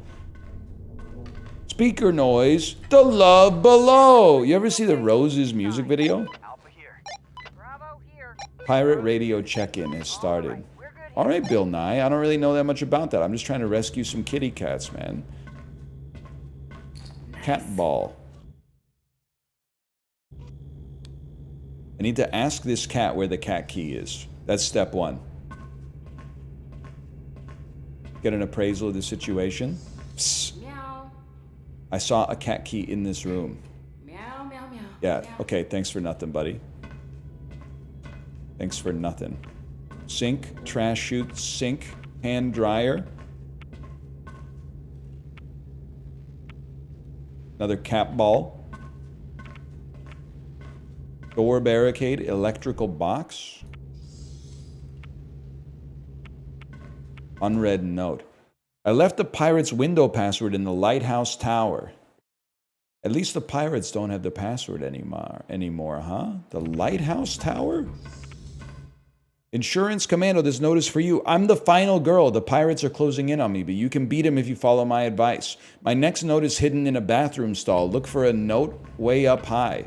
Speaker noise. The love below. You ever see the Roses music video? Pirate radio check-in has started. All right, Bill Nye. I don't really know that much about that. I'm just trying to rescue some kitty cats, man. Cat ball. I need to ask this cat where the cat key is. That's step one. Get an appraisal of the situation. Psst. Meow. I saw a cat key in this room. Meow, meow, meow. Yeah, meow. okay, thanks for nothing, buddy. Thanks for nothing. Sink, trash chute, sink, hand dryer. Another cat ball. Door barricade, electrical box. Unread note. I left the pirate's window password in the Lighthouse tower. At least the pirates don't have the password anymore, huh? The Lighthouse tower? Insurance Commando, this note is for you. I'm the final girl. The pirates are closing in on me, but you can beat them if you follow my advice. My next note is hidden in a bathroom stall. Look for a note way up high.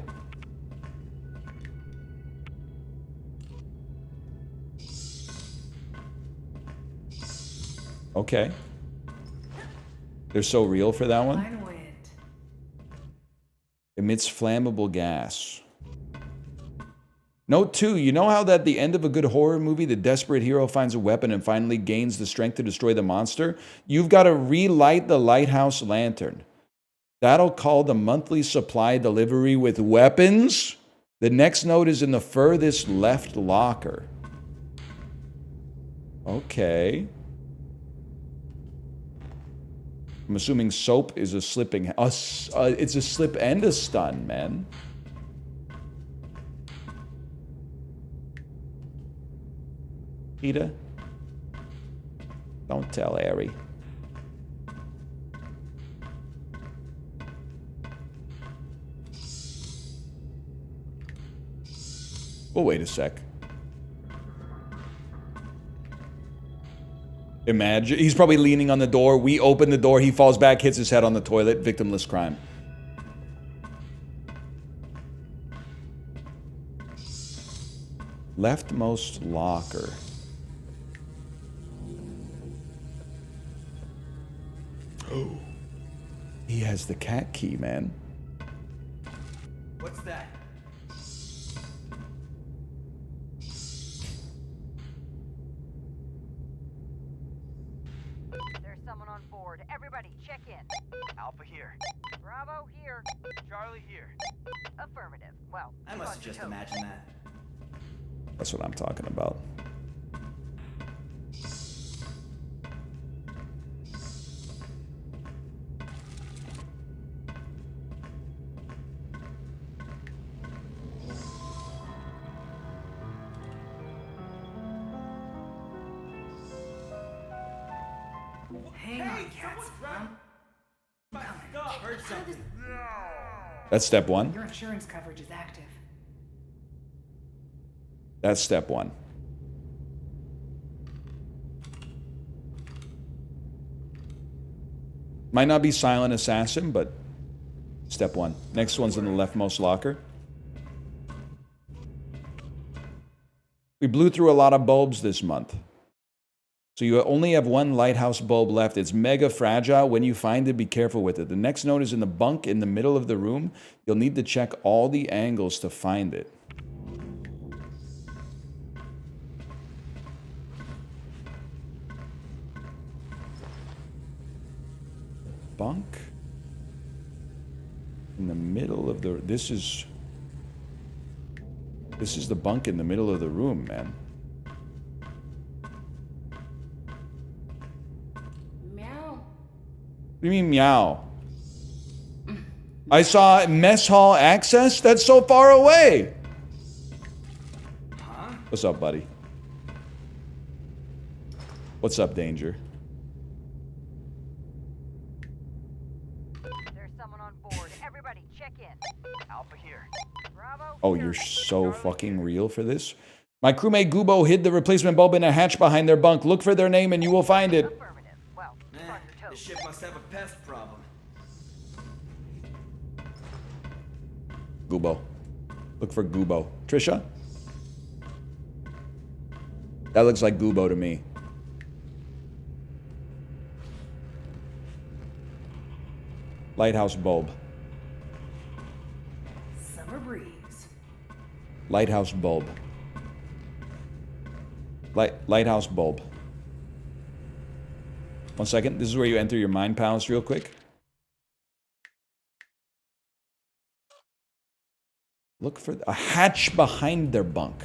Okay. They're so real for that one. Line wind. Emits flammable gas. Note 2, you know how at the end of a good horror movie, the desperate hero finds a weapon and finally gains the strength to destroy the monster? You've got to relight the lighthouse lantern. That'll call the monthly supply delivery with weapons. The next note is in the furthest left locker. Okay. I'm assuming soap is a slipping... it's a slip and a stun, man. Peter? Don't tell Harry. Well, wait a sec. Imagine, he's probably leaning on the door. We open the door, he falls back, hits his head on the toilet. Victimless crime. Leftmost locker. Oh. He has the cat key, man. What's that? There's someone on board. Everybody, check in. Alpha here. Bravo here. Charlie here. Affirmative. Well, I must have just imagined that. That's what I'm talking about. Hang on, cats. Heard something. That's step one. Your insurance coverage is active. That's step one. Might not be silent assassin, but step one. Next one's in the leftmost locker. We blew through a lot of bulbs this month. So you only have one lighthouse bulb left. It's mega fragile. When you find it, be careful with it. The next note is in the bunk in the middle of the room. You'll need to check all the angles to find it. Bunk in the middle of the... This is the bunk in the middle of the room, man. Meow. What do you mean, meow? I saw mess hall access? That's so far away! Huh? What's up, buddy? What's up, Danger? There's someone on board. Everybody, check in. Alpha here. Bravo. Oh, here. you're so fucking real for this? My crewmate Gubo hid the replacement bulb in a hatch behind their bunk. Look for their name and you will find it. Affirmative. Well, keep on your This toes. ship must have a pest problem. Gubo. Look for Gubo. Trisha? That looks like Gubo to me. Lighthouse bulb. Summer breeze. Lighthouse bulb. Lighthouse bulb. 1 second. This is where you enter your mind palace real quick. Look for a hatch behind their bunk.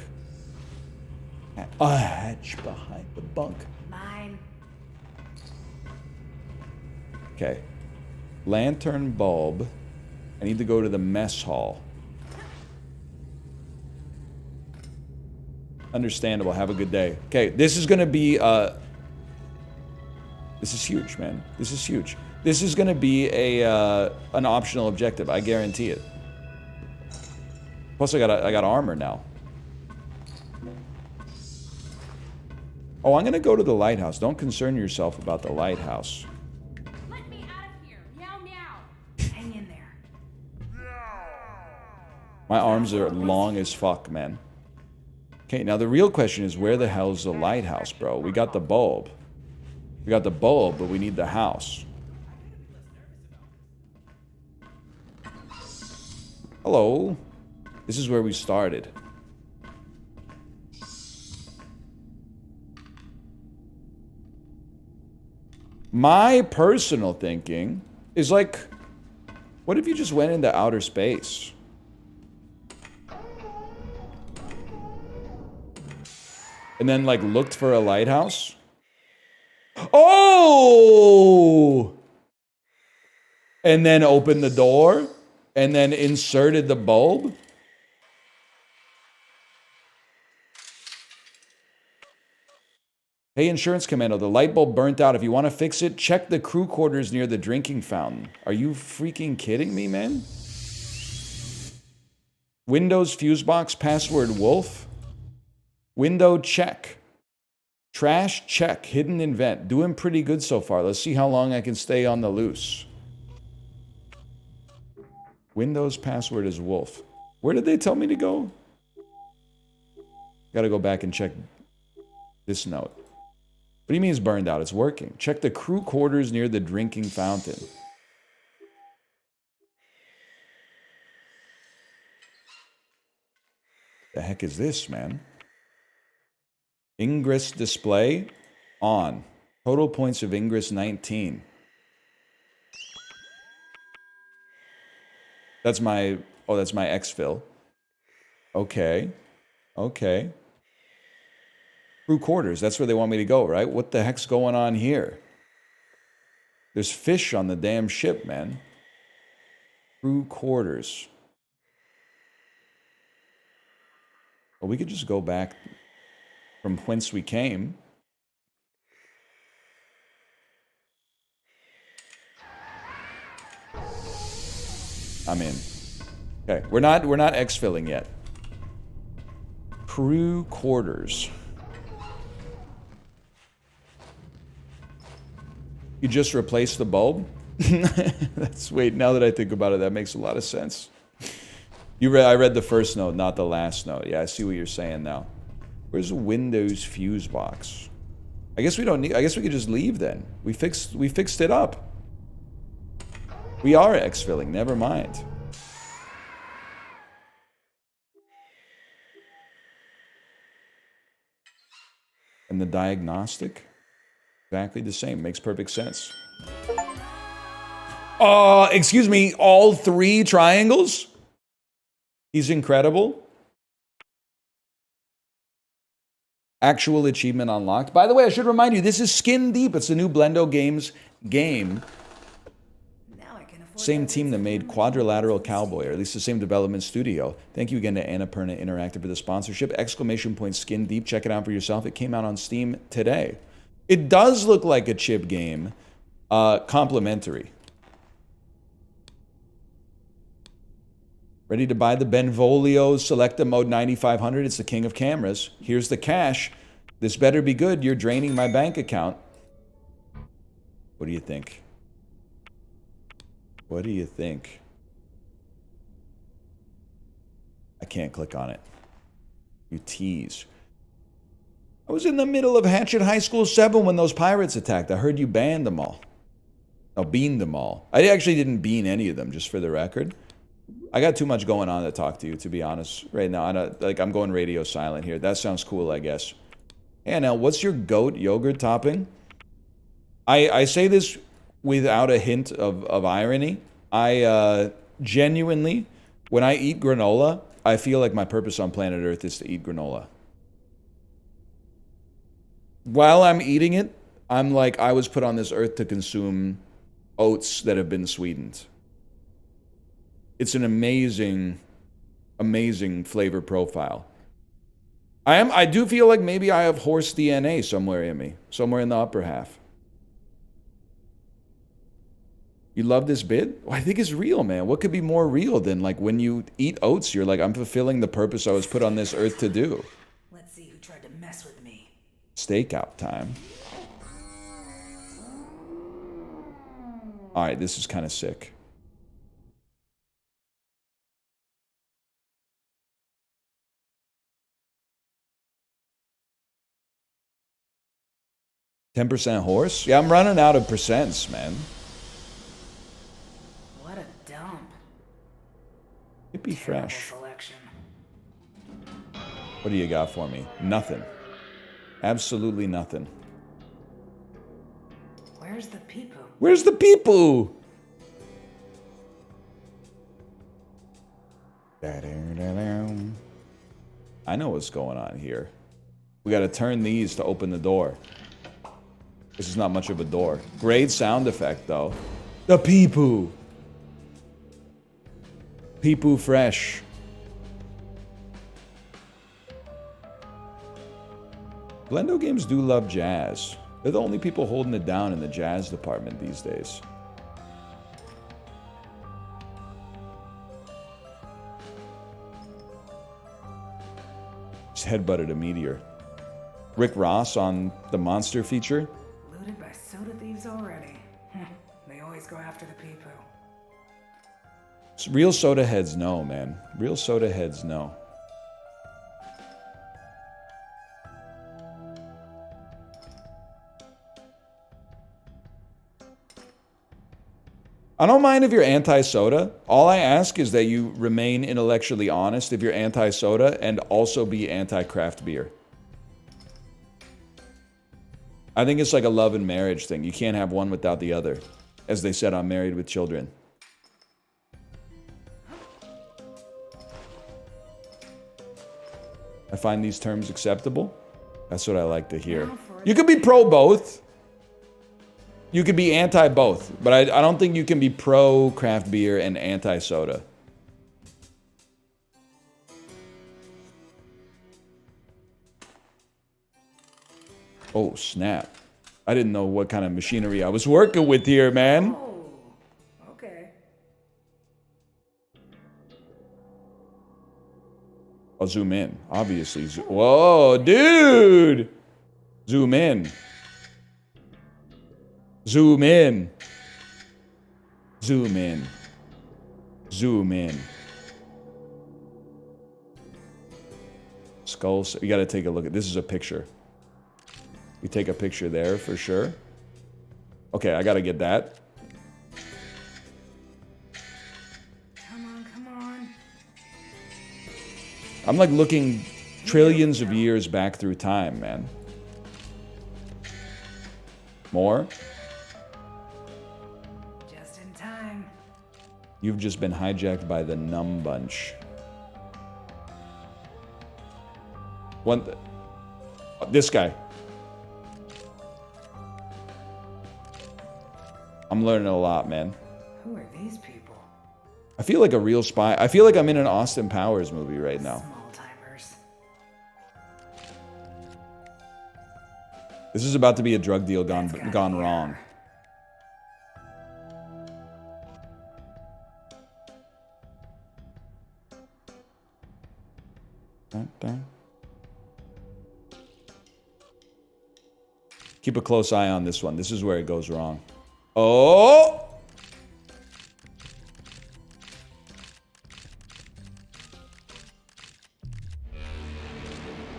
A hatch behind the bunk. Mine. Okay. Lantern bulb. I need to go to the mess hall. Understandable. Have a good day. Okay, this is gonna be this is huge, man. This is huge. This is gonna be a an optional objective. I guarantee it. Plus, I got armor now. Oh, I'm gonna go to the lighthouse. Don't concern yourself about the lighthouse. Let me out of here. Meow meow. Hang in there. My arms are long as fuck, man. Okay, now the real question is, where the hell's the lighthouse, bro? We got the bulb. We got the bulb, but we need the house. Hello. This is where we started. My personal thinking is like, what if you just went into outer space? And then, like, looked for a lighthouse? Oh! And then opened the door? And then inserted the bulb? Hey, Insurance Commando, the light bulb burnt out. If you want to fix it, check the crew quarters near the drinking fountain. Are you freaking kidding me, man? Windows fuse box password wolf. Window check. Trash check. Hidden in vent. Doing pretty good so far. Let's see how long I can stay on the loose. Windows password is wolf. Where did they tell me to go? Gotta go back and check this note. What do you mean it's burned out? It's working. Check the crew quarters near the drinking fountain. The heck is this, man? Ingress display on. Total points of Ingress 19. That's my exfil. Okay. Okay. Crew quarters, that's where they want me to go, right? What the heck's going on here? There's fish on the damn ship, man. Crew quarters. Well, we could just go back from whence we came. I'm in. Okay, we're not exfilling yet. Crew quarters. You just replaced the bulb? Wait, now that I think about it, that makes a lot of sense. I read the first note, not the last note. Yeah, I see what you're saying now. Where's the Windows fuse box? I guess we don't need... I guess we could just leave then. We fixed it up. We are exfilling. Never mind. And the diagnostic? Exactly the same. Makes perfect sense. Excuse me. All 3 triangles? He's incredible. Actual achievement unlocked. By the way, I should remind you, this is Skin Deep. It's the new Blendo Games game. Same team that made Quadrilateral Cowboy, or at least the same development studio. Thank you again to Annapurna Interactive for the sponsorship. Exclamation point Skin Deep. Check it out for yourself. It came out on Steam today. It does look like a chip game. Complimentary. Ready to buy the Benvolio Selecta Mode 9500? It's the king of cameras. Here's the cash. This better be good. You're draining my bank account. What do you think? What do you think? I can't click on it. You tease. I was in the middle of Hatchet High School 7 when those pirates attacked. I heard you banned them all. No, beaned them all. I actually didn't bean any of them, just for the record. I got too much going on to talk to you, to be honest, right now. I'm going radio silent here. That sounds cool, I guess. Hey, now, what's your goat yogurt topping? I say this without a hint of irony. I genuinely, when I eat granola, I feel like my purpose on planet Earth is to eat granola. While I'm eating it, I'm like, I was put on this earth to consume oats that have been sweetened. It's an amazing, amazing flavor profile. I do feel like maybe I have horse DNA somewhere in me, somewhere in the upper half. You love this bit? Well, I think it's real, man. What could be more real than like when you eat oats, you're like, I'm fulfilling the purpose I was put on this earth to do. Let's see who tried to mess with me. Stakeout time. All right, this is kind of sick. %, horse? Yeah, I'm running out of percents, man. What a dump. Hippie fresh. Selection. What do you got for me? Nothing. Absolutely nothing. Where's the people? Where's the people? I know what's going on here. We gotta turn these to open the door. This is not much of a door. Great sound effect, though. The pee-poo. Pee-poo fresh. Blendo Games do love jazz. They're the only people holding it down in the jazz department these days. Just headbutted a meteor. Rick Ross on the monster feature. Looted by soda thieves already. They always go after the people. Real soda heads know, man. Real soda heads know. I don't mind if you're anti-soda. All I ask is that you remain intellectually honest if you're anti-soda and also be anti-craft beer. I think it's like a love and marriage thing. You can't have one without the other. As they said on Married with Children. I find these terms acceptable. That's what I like to hear. You could be pro both. You could be anti both. But I don't think you can be pro craft beer and anti soda. Oh, snap. I didn't know what kind of machinery I was working with here, man. Oh, okay. I'll zoom in. Obviously. Whoa, dude! Zoom in. Zoom in. Zoom in. Zoom in. Skulls. You gotta take a look at this. Is a picture. We take a picture there for sure. Okay, I gotta get that. Come on, come on. I'm like looking trillions of years back through time, man. More? Just in time. You've just been hijacked by the numb bunch. This guy. I'm learning a lot, man. Who are these people? I feel like a real spy. I feel like I'm in an Austin Powers movie right now. Small timers. This is about to be a drug deal gone wrong. Keep a close eye on this one. This is where it goes wrong. Oh!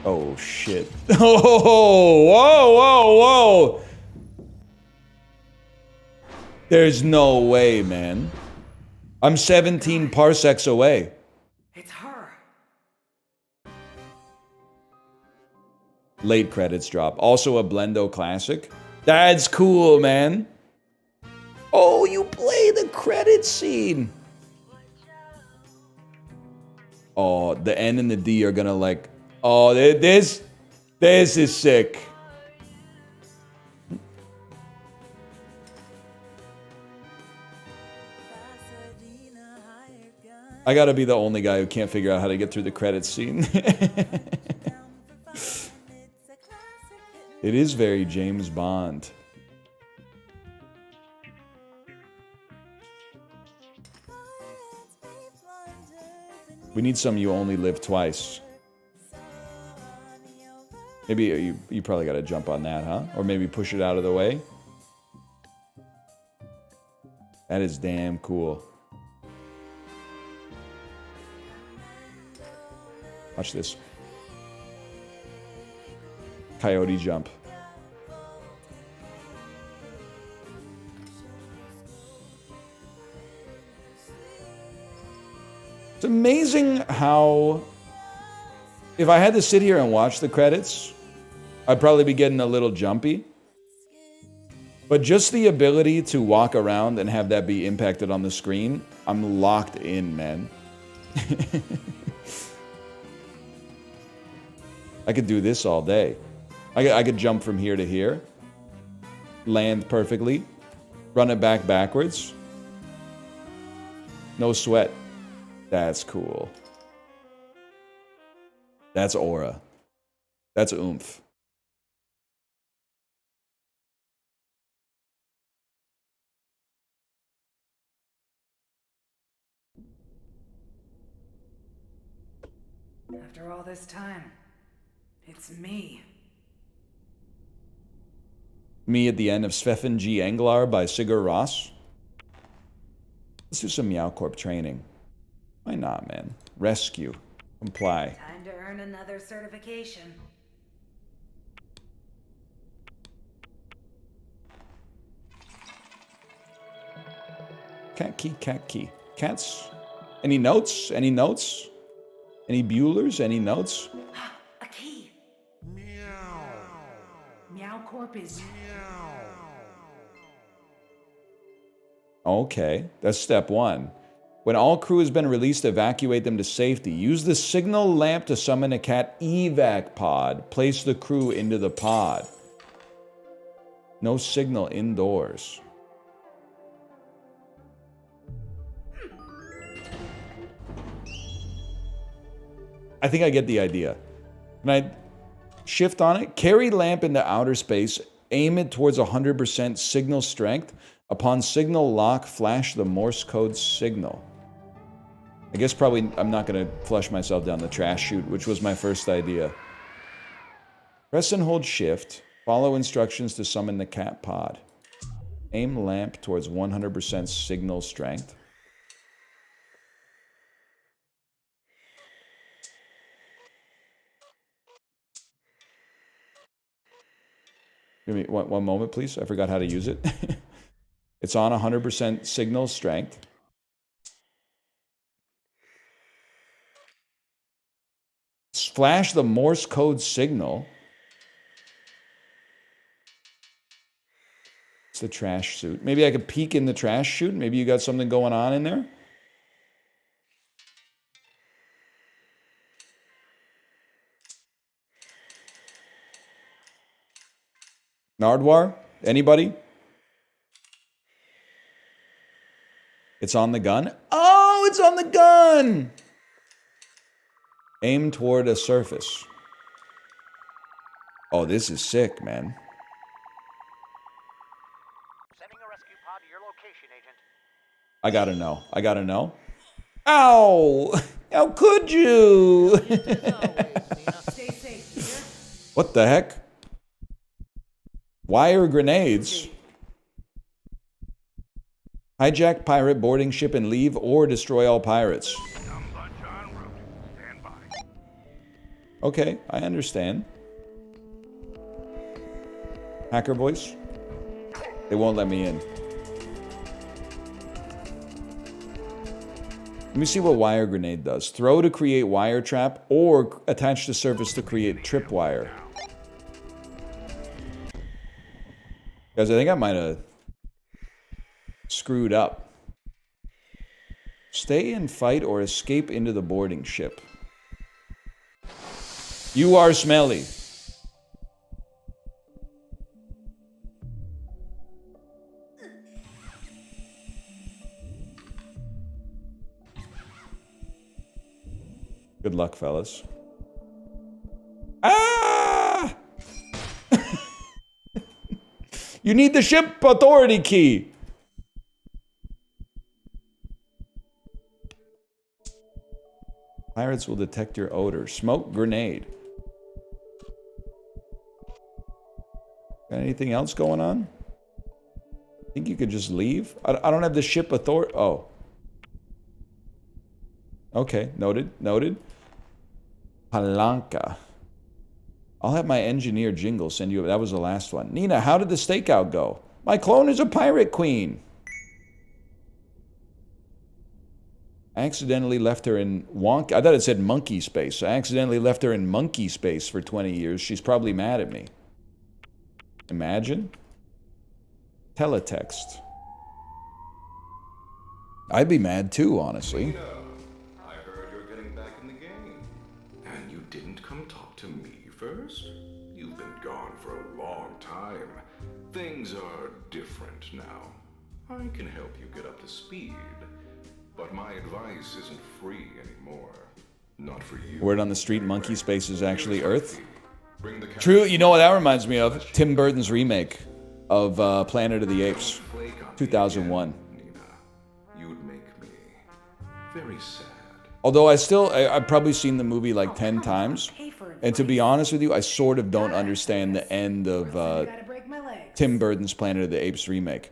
Oh, shit. Oh, whoa, whoa, whoa. There's no way, man. I'm 17 parsecs away. It's her. Late credits drop. Also a Blendo classic. That's cool, man. Oh, you play the credit scene. Oh, the N and the D are gonna like... Oh, this is sick. I gotta be the only guy who can't figure out how to get through the credits scene. It is very James Bond. We need some You Only Live Twice. Maybe you probably got to jump on that, huh? Or maybe push it out of the way. That is damn cool. Watch this. Coyote jump. It's amazing how, if I had to sit here and watch the credits, I'd probably be getting a little jumpy. But just the ability to walk around and have that be impacted on the screen, I'm locked in, man. I could do this all day. I could jump from here to here, land perfectly, run it backwards. No sweat. That's cool. That's aura. That's oomph. After all this time, it's me. Me at the end of Svefen G. Englar by Sigur Rós. Let's do some Meow Corp training. Why not, man? Rescue. Comply. Time to earn another certification. Cat key, cat key. Cats? Any notes? Any notes? Any Buellers? Any notes? A key. Meow Corp is... Okay, that's step one. When all crew has been released, evacuate them to safety. Use the signal lamp to summon a cat evac pod. Place the crew into the pod. No signal indoors. I think I get the idea. Can I shift on it? Carry lamp into outer space. Aim it towards 100% signal strength. Upon signal lock, flash the Morse code signal. I guess probably I'm not going to flush myself down the trash chute, which was my first idea. Press and hold shift. Follow instructions to summon the cat pod. Aim lamp towards 100% signal strength. Give me one moment, please. I forgot how to use it. It's on 100% signal strength. Flash the Morse code signal. It's the trash chute. Maybe I could peek in the trash chute. Maybe you got something going on in there. Nardwar? Anybody? It's on the gun? Oh, it's on the gun! Aim toward a surface. Oh, this is sick, man. Sending a rescue pod to your location, Agent. I gotta know. I gotta know. Ow! How could you? Stay safe, dear. What the heck? Wire grenades. Hijack pirate boarding ship and leave or destroy all pirates. Okay, I understand. Hacker voice? They won't let me in. Let me see what wire grenade does. Throw to create wire trap or attach to surface to create tripwire. Guys, I think I might have screwed up. Stay and fight or escape into the boarding ship. You are smelly. Good luck, fellas. Ah! You need the ship authority key. Pirates will detect your odor. Smoke grenade. Got anything else going on? I think you could just leave. I don't have the ship authority. Oh. Okay, noted, noted. Palanca. I'll have my engineer Jingle send you. That was the last one. Nina, how did the stakeout go? My clone is a pirate queen. I accidentally left her in wonk. I thought it said monkey space. I accidentally left her in monkey space for 20 years. She's probably mad at me. Imagine. Teletext. I'd be mad too, honestly. I heard you're getting back in the game. And you didn't come talk to me first? You've been gone for a long time. Things are different now. I can help you get up to speed. But my advice isn't free anymore. Not for you. Word on the street, monkey space is actually Earth. True, you know what that reminds me of? Tim Burton's remake of Planet of the Apes, 2001. Nina, you would make me very sad. Although I've probably seen the movie like 10 times. And to be honest with you, I sort of don't understand the end of Tim Burton's Planet of the Apes remake.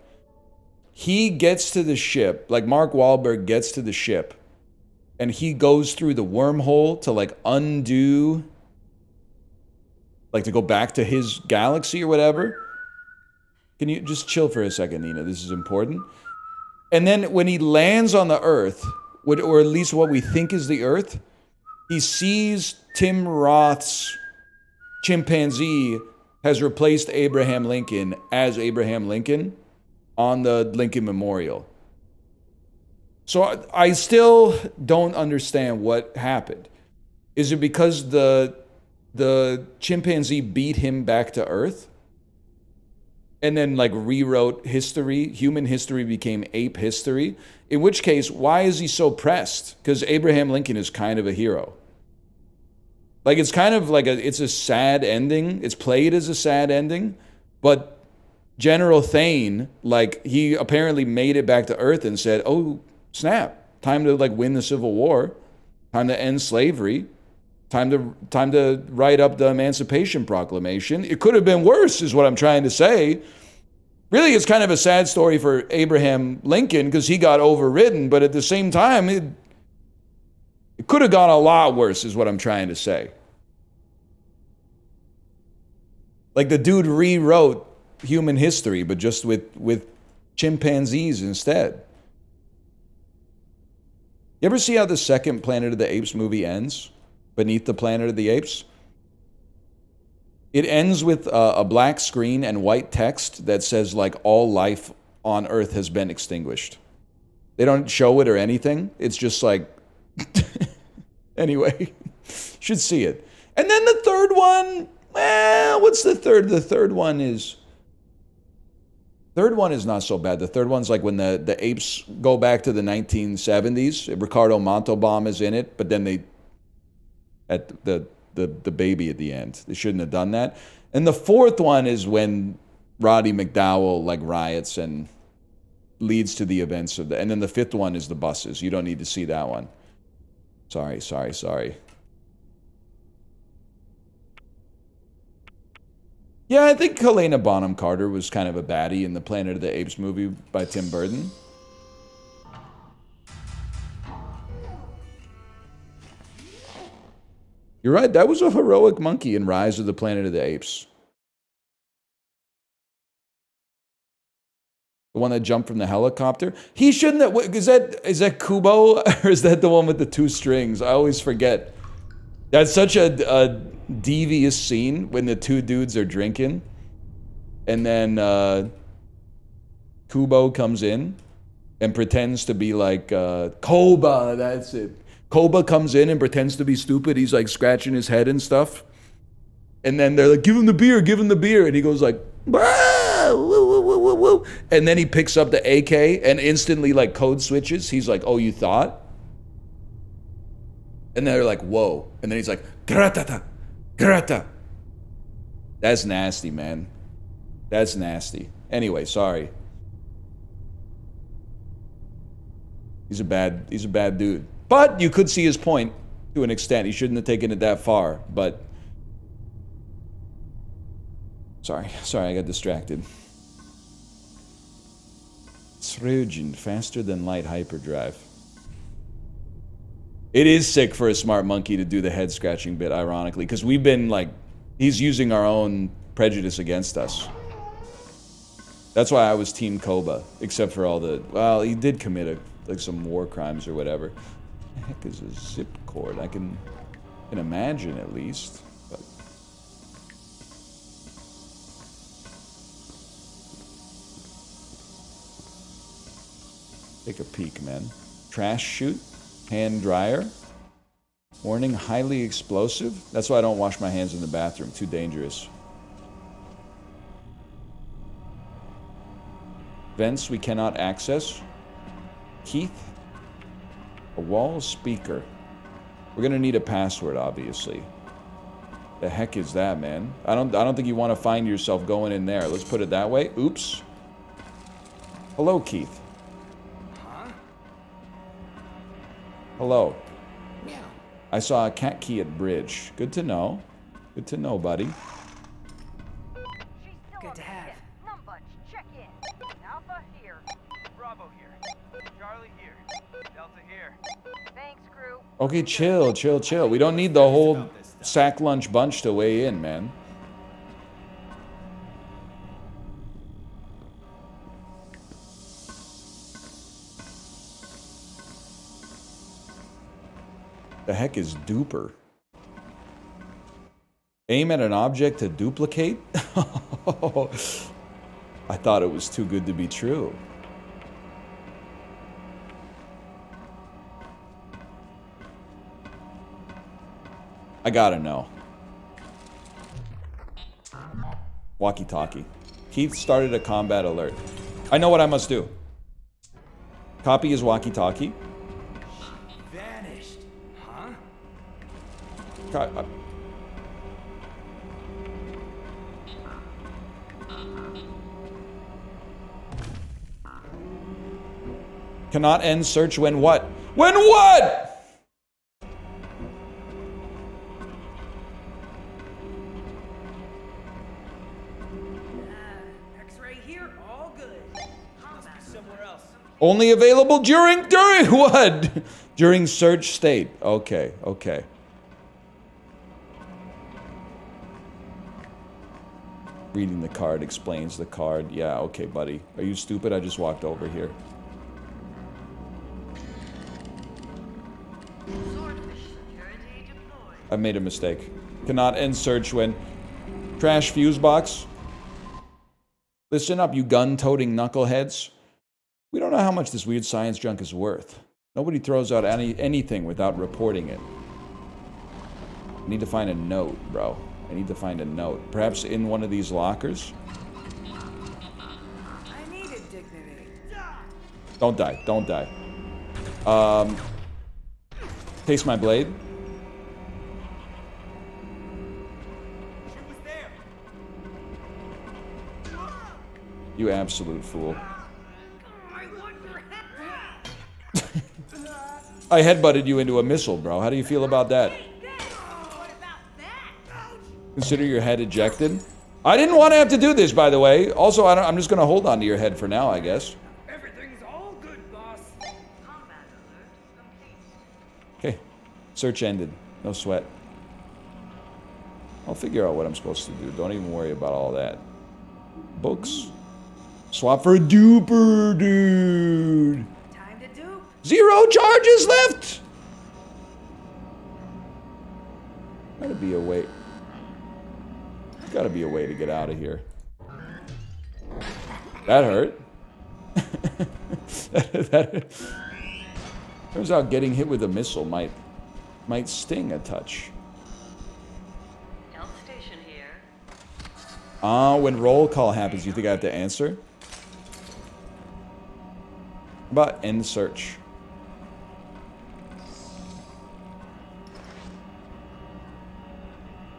He gets to the ship, like Mark Wahlberg gets to the ship, and he goes through the wormhole to like undo, like to go back to his galaxy or whatever. Can you just chill for a second, Nina? This is important. And then when he lands on the Earth, or at least what we think is the Earth, he sees Tim Roth's chimpanzee has replaced Abraham Lincoln as Abraham Lincoln on the Lincoln Memorial. So I still don't understand what happened. Is it because the chimpanzee beat him back to Earth? And then like rewrote history, human history became ape history? In which case, why is he so pressed? Because Abraham Lincoln is kind of a hero. Like it's kind of like it's a sad ending. It's played as a sad ending, but General Thane, like he apparently made it back to Earth and said, "Oh snap! Time to like win the Civil War, time to end slavery, time to write up the Emancipation Proclamation." It could have been worse, is what I'm trying to say. Really, it's kind of a sad story for Abraham Lincoln because he got overridden, but at the same time, it could have gone a lot worse, is what I'm trying to say. Like the dude rewrote human history, but just with chimpanzees instead. You ever see how the second Planet of the Apes movie ends? Beneath the Planet of the Apes? It ends with a black screen and white text that says, like, all life on Earth has been extinguished. They don't show it or anything. It's just like... Anyway, should see it. And then the third one... what's the third? The third one is not so bad. The third one's like when the apes go back to the 1970s. Ricardo Montalban is in it, but then they at the baby at the end. They shouldn't have done that. And the fourth one is when Roddy McDowell like riots and leads to the events of the. And then the fifth one is the buses. You don't need to see that one. Sorry. Yeah, I think Helena Bonham Carter was kind of a baddie in the Planet of the Apes movie by Tim Burton. You're right, that was a heroic monkey in Rise of the Planet of the Apes. The one that jumped from the helicopter? He shouldn't have... Is that Kubo? Or is that the one with the two strings? I always forget. That's such a devious scene when the two dudes are drinking. And then Kubo comes in and pretends to be like Koba, that's it. Koba comes in and pretends to be stupid. He's like scratching his head and stuff. And then they're like, give him the beer. And he goes like, "Bah, woo, woo, woo, woo, woo." And then he picks up the AK and instantly like code switches. He's like, oh, you thought? And they're like, whoa. And then he's like, gratata, grata. That's nasty, man. That's nasty. Anyway, sorry. He's a bad dude. But you could see his point to an extent. He shouldn't have taken it that far, but sorry, I got distracted. Trojan, faster than light hyperdrive. It is sick for a smart monkey to do the head scratching bit, ironically, because we've been like, he's using our own prejudice against us. That's why I was Team Koba, except for all the, well, he did commit like some war crimes or whatever. The heck is a zip cord? I can imagine at least. But. Take a peek, man. Trash chute. Hand dryer. Warning, highly explosive. That's why I don't wash my hands in the bathroom. Too dangerous. Vents we cannot access. Keith. A wall speaker. We're gonna need a password, obviously. The heck is that, man? I don't think you want to find yourself going in there. Let's put it that way. Oops. Hello, Keith. Hello. Meow. I saw a cat key at bridge. Good to know. Good to know, buddy. Good to have. Numbunch, check in. Alpha here. Bravo here. Charlie here. Delta here. Thanks, crew. Okay, chill. We don't need the whole sack lunch bunch to weigh in, man. The heck is duper? Aim at an object to duplicate? I thought it was too good to be true. I gotta know. Walkie-talkie. Keith started a combat alert. I know what I must do. Copy his walkie-talkie. Vanished. Huh? Cannot end search when what? When what? X-ray here, all good. Must be somewhere else. Only available during what? During search state. Okay. Reading the card explains the card. Yeah, okay, buddy. Are you stupid? I just walked over here. I made a mistake. Cannot end search when... Trash fuse box. Listen up, you gun-toting knuckleheads. We don't know how much this weird science junk is worth. Nobody throws out anything without reporting it. I need to find a note, bro. I need to find a note. Perhaps in one of these lockers? I needed dignity. Don't die. Don't die. Taste my blade. You absolute fool. I headbutted you into a missile, bro. How do you feel about that? Consider your head ejected. I didn't want to have to do this, by the way. Also, I'm just going to hold on to your head for now, I guess. Everything's all good, boss. Okay. Search ended. No sweat. I'll figure out what I'm supposed to do. Don't even worry about all that. Books. Swap for a duper, dude. Time to dupe. 0 charges left. Gotta be a way. Gotta be a way to get out of here. That hurt. That hurt. Turns out getting hit with a missile might sting a touch. Health station here. When roll call happens, you think I have to answer? How about end search?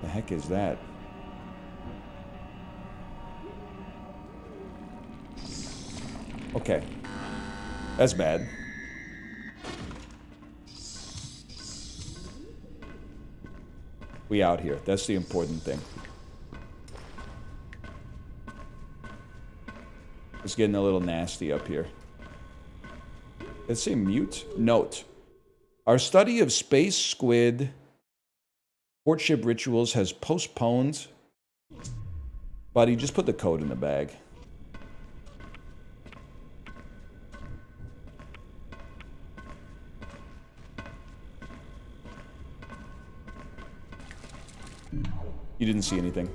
The heck is that? Okay. That's bad. We out here. That's the important thing. It's getting a little nasty up here. Let's say mute. Note. Our study of space squid courtship rituals has postponed. Buddy, just put the code in the bag. You didn't see anything.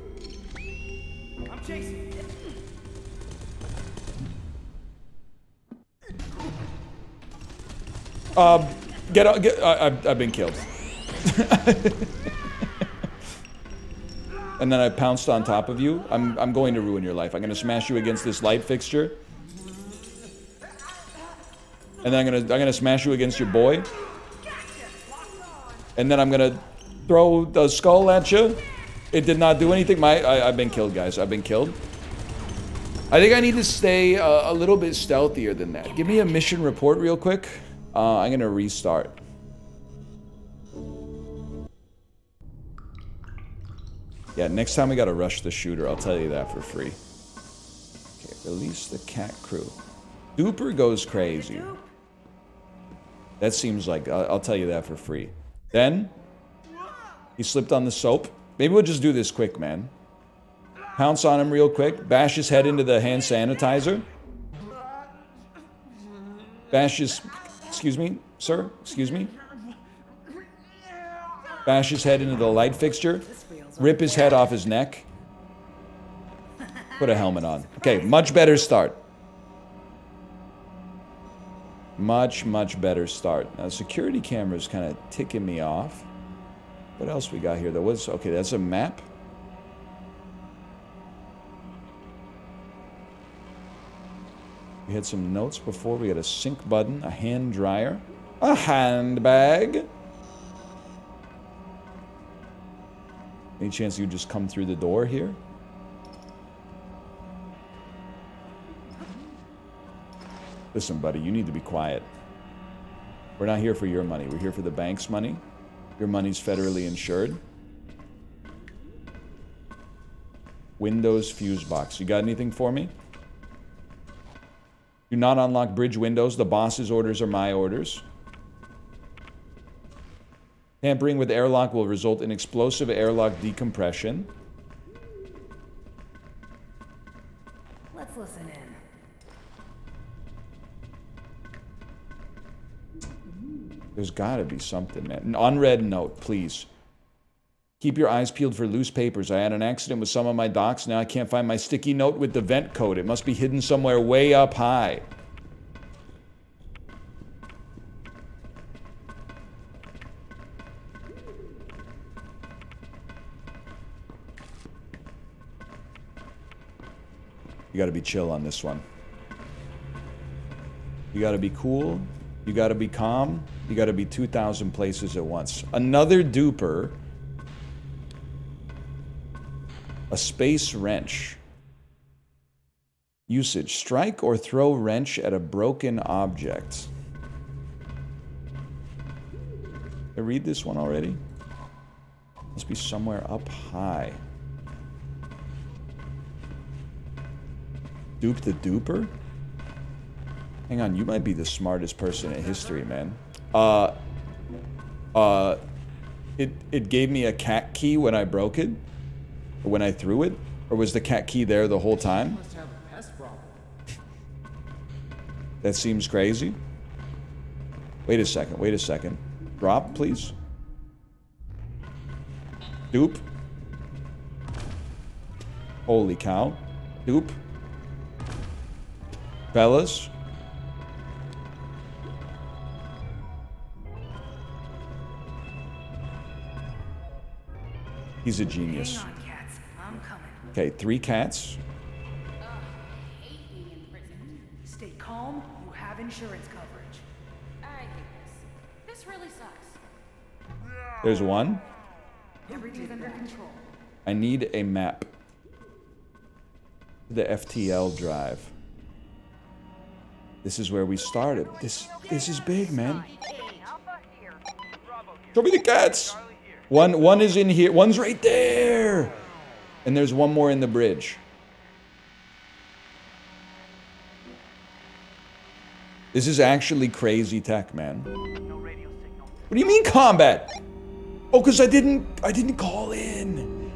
I'm chasing. I've been killed. And then I pounced on top of you. I'm going to ruin your life. I'm going to smash you against this light fixture. And then I'm gonna smash you against your boy. And then I'm gonna throw the skull at you. It did not do anything. I've been killed, guys. I've been killed. I think I need to stay a little bit stealthier than that. Give me a mission report real quick. I'm gonna restart. Yeah, next time we gotta rush the shooter. I'll tell you that for free. Okay, release the cat crew. Duper goes crazy. That seems like, I'll tell you that for free. Then, he slipped on the soap. Maybe we'll just do this quick, man. Pounce on him real quick. Bash his head into the hand sanitizer. Bash his... Excuse me, sir? Excuse me? Bash his head into the light fixture. Rip his head off his neck. Put a helmet on. Okay, much better start. Much, much better start. Now, security camera's kind of ticking me off. What else we got here? There was... Okay, that's a map. We had some notes before. We got a sync button, a hand dryer, a handbag. Any chance you just come through the door here? Listen, buddy, you need to be quiet. We're not here for your money. We're here for the bank's money. Your money's federally insured. Windows fuse box. You got anything for me? Do not unlock bridge windows. The boss's orders are my orders. Tampering with airlock will result in explosive airlock decompression. Let's listen in. There's gotta be something, man. An unread note, please. Keep your eyes peeled for loose papers. I had an accident with some of my docs. Now I can't find my sticky note with the vent code. It must be hidden somewhere way up high. You gotta be chill on this one. You gotta be cool. You gotta be calm. You gotta be 2,000 places at once. Another duper. A space wrench. Usage. Strike or throw wrench at a broken object. Did I read this one already? Must be somewhere up high. Dupe the duper? Hang on, you might be the smartest person in history, man. It gave me a cat key when I broke it? Or when I threw it? Or was the cat key there the whole time? Must have a pest problem. That seems crazy. Wait a second, wait a second. Drop, please. Dupe. Holy cow. Dupe. Fellas. He's a genius. Hang on, cats. I'm coming. Okay, 3 cats. Hate being imprisoned. Stay calm. You have insurance coverage. I hate this. This really sucks. There's one. Everything's under control. I need a map. The FTL drive. This is where we started. This is big, man. Alpha here. Bravo here. Show me the cats. Charlie here. One is in here. One's right there. And there's one more in the bridge. This is actually crazy tech, man. No radio signal. What do you mean combat? Oh, because I didn't call in.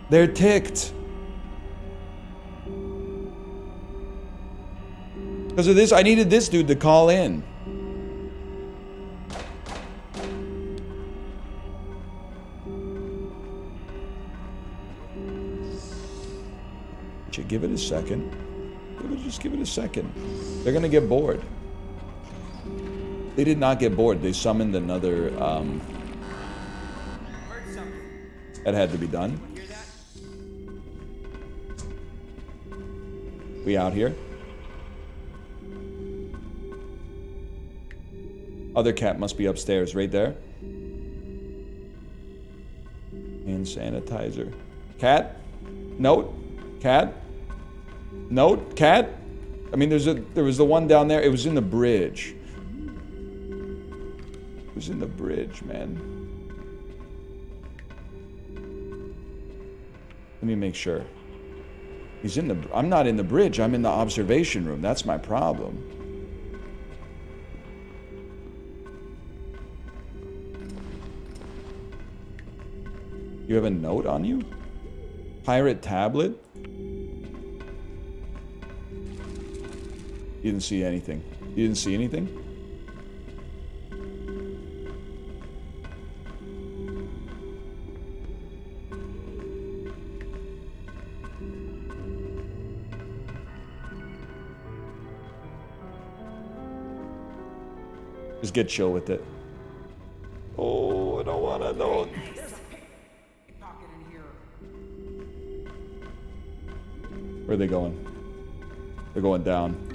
They're ticked. Because of this, I needed this dude to call in. Give it a second. Just give it a second. They're gonna get bored. They did not get bored. They summoned another. Heard something. That had to be done. Hear that? We out here. Other cat must be upstairs, right there. Hand sanitizer. Cat? Note? Cat? Note? Cat? I mean, there was the one down there. It was in the bridge. It was in the bridge, man. Let me make sure. He's in the... I'm not in the bridge. I'm in the observation room. That's my problem. You have a note on you? Pirate tablet? You didn't see anything. You didn't see anything? Just get chill with it. Oh, I don't want to know. There's a pickpocket in here. Where are they going? They're going down.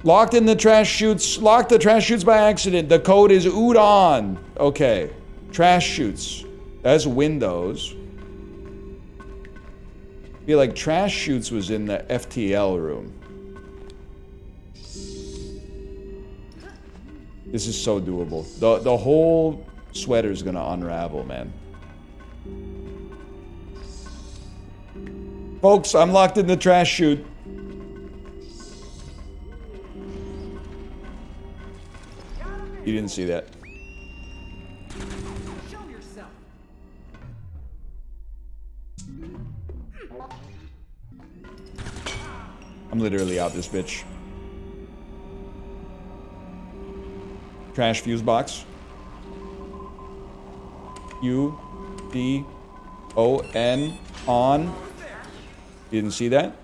Locked in the trash chutes. Locked the trash chutes by accident. The code is udon. Okay. Trash chutes. That's Windows. I feel like trash chutes was in the FTL room. This is so doable. The whole sweater is gonna unravel, man. Folks, I'm locked in the trash chute. You didn't see that. Show yourself. I'm literally out this bitch. Trash fuse box. U-D-O-N on. You didn't see that?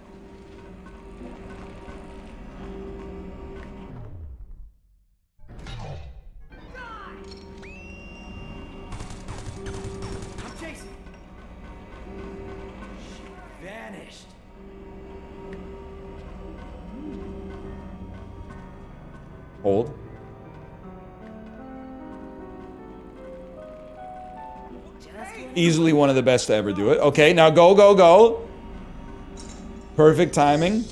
I'm chasing. She vanished. Hold. Easily one of the best to ever do it. Okay, now go, go, go. Perfect timing.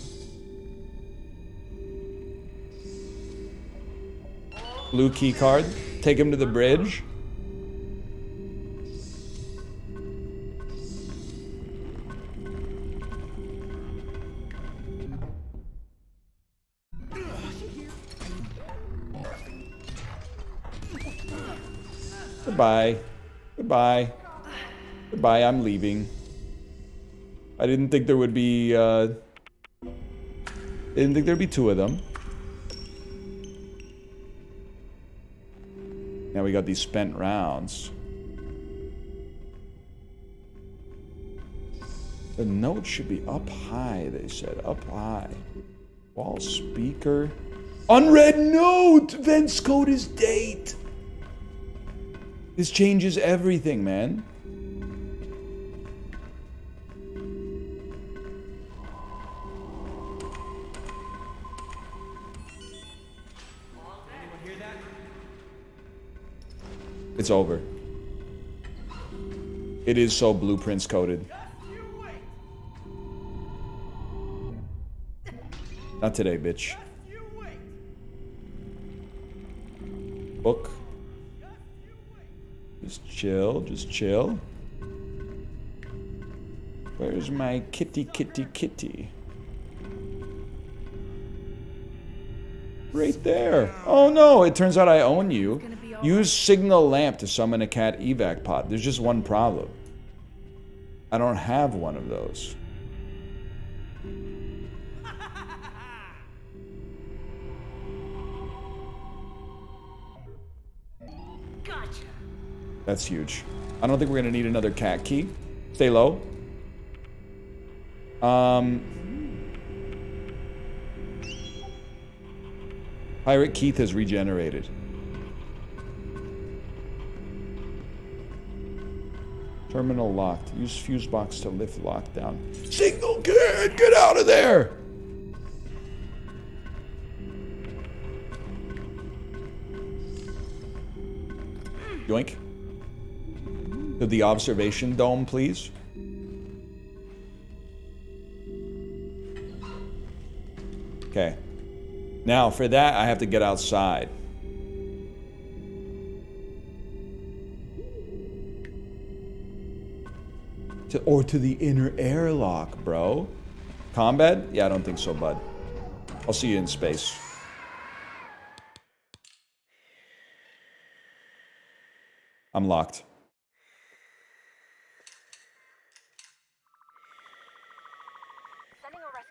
Blue key card. Take him to the bridge. Goodbye. Goodbye. Goodbye, I'm leaving. I didn't think there would be, didn't think there'd be two of them. Now we got these spent rounds. The note should be up high, they said. Up high. Wall speaker. Unread note! Events code is date! This changes everything, man. It's over. It is so blueprints coded. Not today, bitch. Book. Just chill, just chill. Where's my kitty, kitty, kitty? Right there. Oh no, it turns out I own you. Use signal lamp to summon a cat evac pod. There's just one problem. I don't have one of those. Gotcha. That's huge. I don't think we're gonna need another cat key. Stay low. Pirate Keith has regenerated. Terminal locked. Use fuse box to lift lockdown. Signal kid, get out of there! Yoink. To the observation dome, please. Okay. Now, for that, I have to get outside. Or to the inner airlock, bro. Combat? Yeah, I don't think so, bud. I'll see you in space. I'm locked.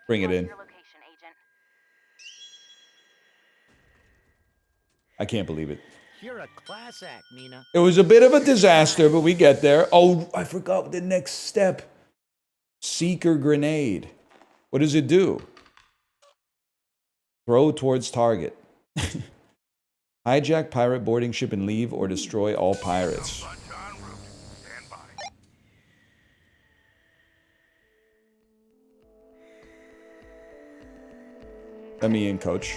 Bring it in. I can't believe it. You're a class act, Nina. It was a bit of a disaster, but we get there. Oh, I forgot the next step. Seeker grenade. What does it do? Throw towards target. Hijack pirate boarding ship and leave, or destroy all pirates. Let me in, coach.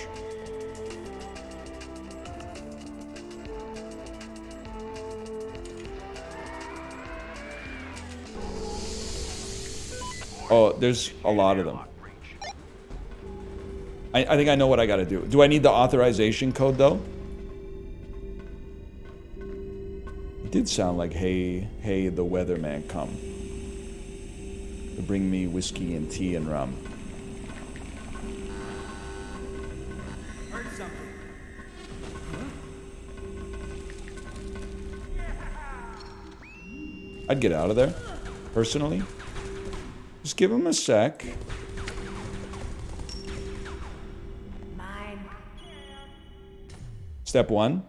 Oh, there's a lot of them. I think I know what I gotta do. Do I need the authorization code, though? It did sound like, hey, the weatherman come. To bring me whiskey and tea and rum. Heard something. I'd get out of there, personally. Just give him a sec. Step 1.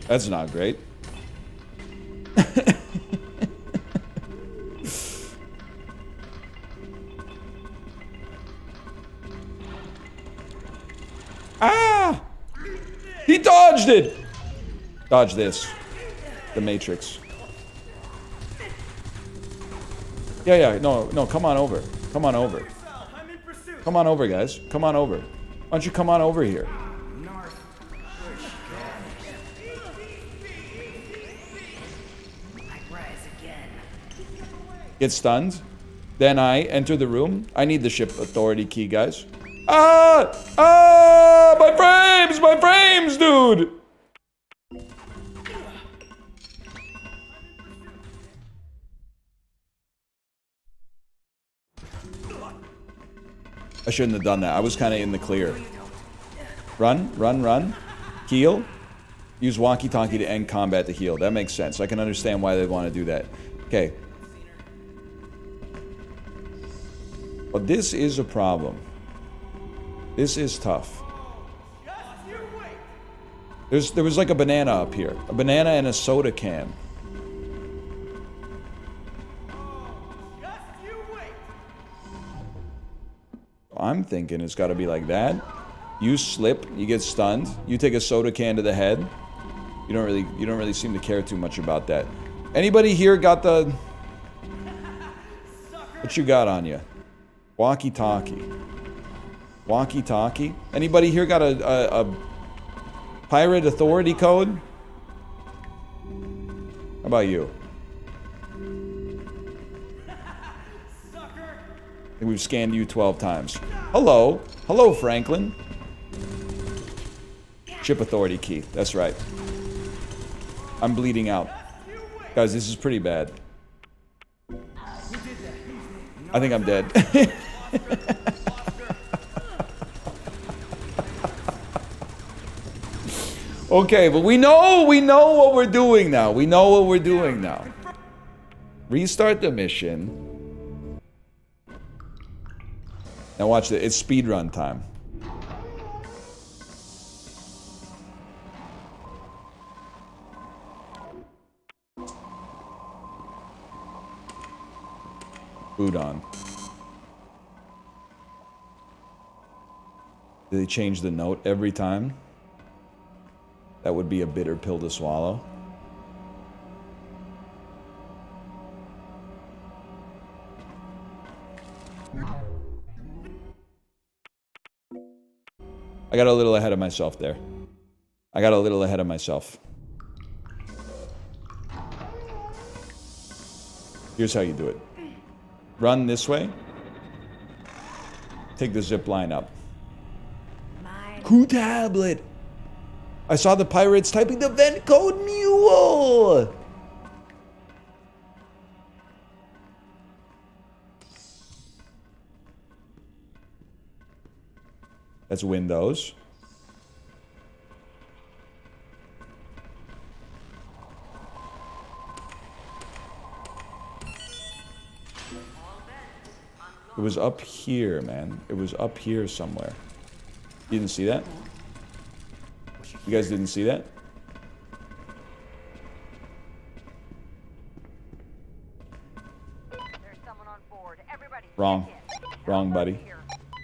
That's not great. Ah! He dodged it! Dodge this. The Matrix. Yeah, no, come on over. Come on over. Come on over, guys. Come on over. Why don't you come on over here? Get stunned. Then I enter the room. I need the ship authority key, guys. Ah! Ah! My frames! My frames, dude! I shouldn't have done that. I was kind of in the clear. Run, run, run. Heal. Use walkie-talkie to end combat to heal. That makes sense. I can understand why they want to do that. Okay. But this is a problem. This is tough. There was like a banana up here. A banana and a soda can. I'm thinking it's got to be like that. You slip, you get stunned. You take a soda can to the head. You don't really seem to care too much about that. Anybody here got the... What you got on you? Walkie-talkie. Walkie-talkie. Anybody here got a pirate authority code? How about you? I think we've scanned you 12 times. Hello. Hello, Franklin. Ship authority key. That's right. I'm bleeding out. Guys, this is pretty bad. I think I'm dead. Okay, but we know what we're doing now. We know what we're doing now. Restart the mission. Now watch it. It's speedrun time. Boot on. Do they change the note every time? That would be a bitter pill to swallow. I got a little ahead of myself there. I got a little ahead of myself. Here's how you do it. Run this way. Take the zip line up. Crew tablet! I saw the pirates typing the vent code mule! That's Windows. It was up here, man. It was up here somewhere. You didn't see that? You guys didn't see that? There's someone on board. Everybody, Wrong. Wrong, buddy.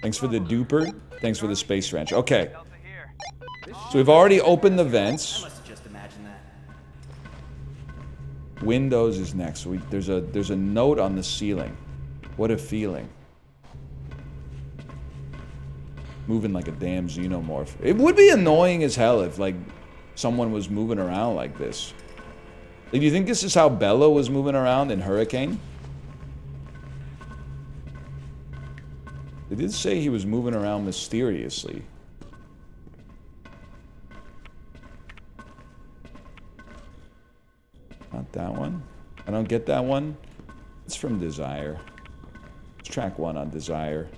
Thanks for the duper. Thanks for the space wrench. Okay. So we've already opened the vents. I must have just imagined that. Windows is next. So there's a note on the ceiling. What a feeling. Moving like a damn xenomorph. It would be annoying as hell if, like, someone was moving around like this. Like, do you think this is how Bella was moving around in Hurricane? They did say he was moving around mysteriously. Not that one. I don't get that one. It's from Desire. It's track 1 on Desire.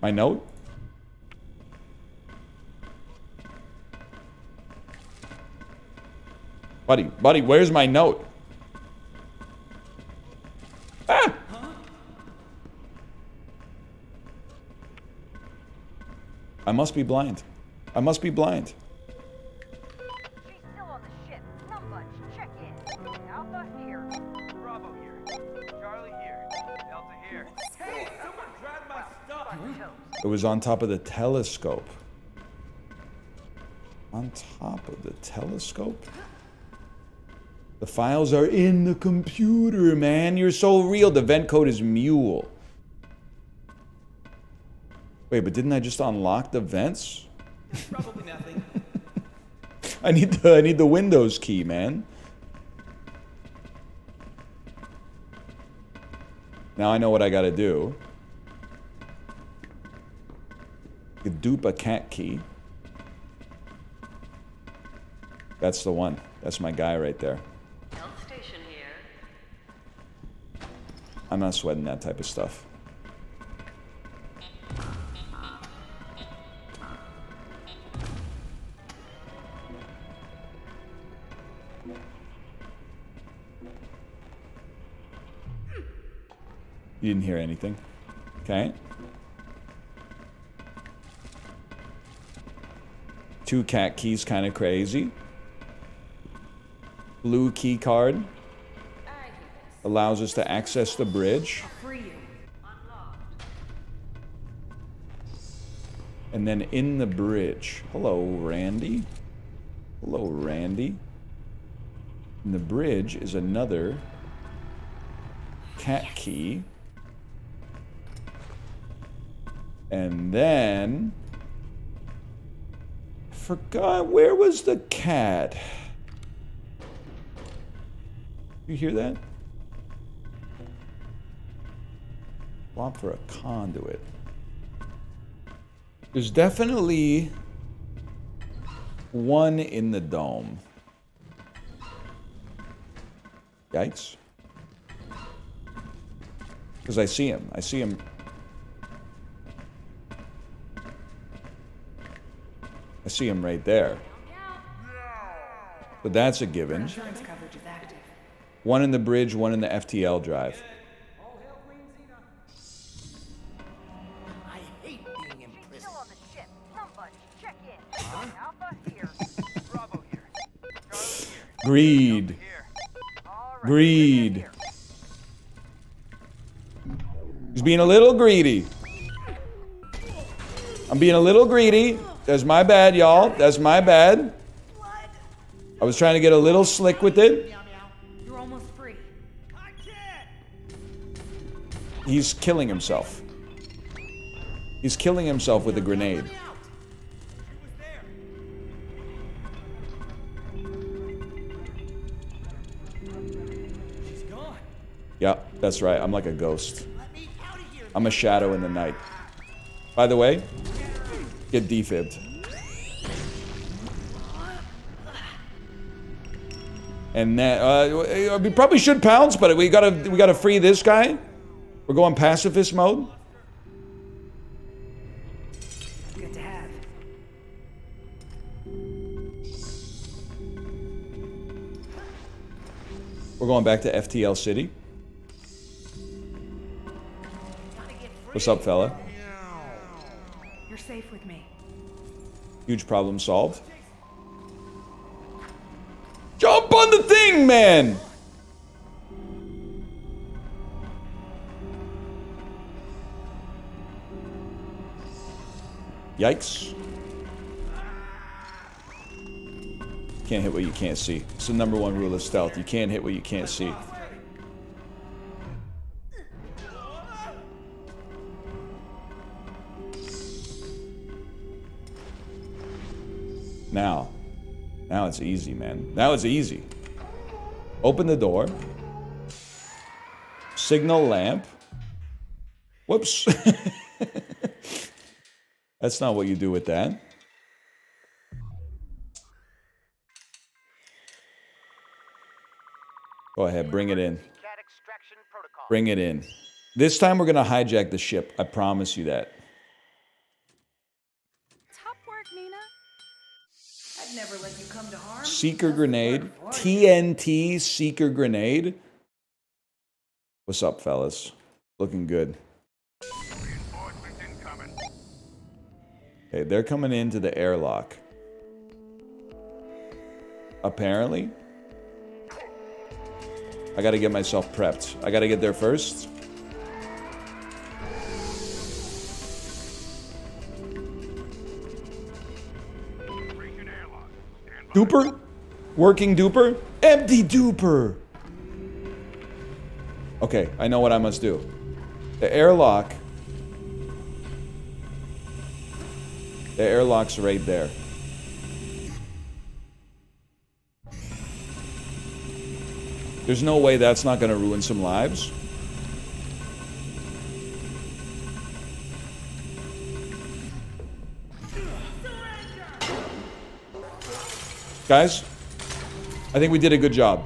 My note? Buddy, where's my note? Ah! I must be blind. I must be blind. She's still on the ship. Not much. Check in. Alpha here. Bravo here. Charlie here. Delta here. Hey, someone grabbed my stuff! It was on top of the telescope. On top of the telescope? The files are in the computer, man. You're so real. The vent code is mule. Wait, but didn't I just unlock the vents? Probably nothing. I need the Windows key, man. Now I know what I gotta do. You dupe a cat key. That's the one. That's my guy right there. Health station here. I'm not sweating that type of stuff. You didn't hear anything. Okay. 2 cat keys, kind of crazy. Blue key card allows us to access the bridge. And then in the bridge. Hello, Randy. Hello, Randy. In the bridge is another cat key. And then I forgot, where was the cat? You hear that? Swap for a conduit. There's definitely one in the dome. Yikes. Because I see him. I see him. I see him right there. But that's a given. Insurance coverage is active. One in the bridge, one in the FTL drive. I hate being in She's prison. still on the ship. Not much. Check in. Alpha here. Bravo here. Charlie here. Greed. Here. All right. Greed. Here. He's being a little greedy. I'm being a little greedy. That's my bad, y'all. That's my bad. I was trying to get a little slick with it. You're almost free. He's killing himself. He's killing himself with a grenade. She's gone. Yeah, that's right. I'm like a ghost. I'm a shadow in the night. By the way, get defibbed. And that we probably should pounce, but we gotta free this guy. We're going pacifist mode. Good to have. We're going back to FTL City. What's up, fella? You're safe with me. Huge problem solved. Jump on the thing, man! Yikes. Can't hit what you can't see. It's the #1 rule of stealth. You can't hit what you can't see. Now it's easy, man. Now it's easy. Open the door. Signal lamp. Whoops. That's not what you do with that. Go ahead, bring it in. Cat extraction protocol. Bring it in. This time we're gonna hijack the ship. I promise you that. Top work, Nina. I'd never let you come to harm. Seeker grenade. TNT seeker grenade. What's up, fellas? Looking good. Okay, they're coming into the airlock. Apparently. I gotta get myself prepped. I gotta get there first. Duper? Working duper? Empty duper! Okay, I know what I must do. The airlock. The airlock's right there. There's no way that's not gonna ruin some lives. Guys, I think we did a good job.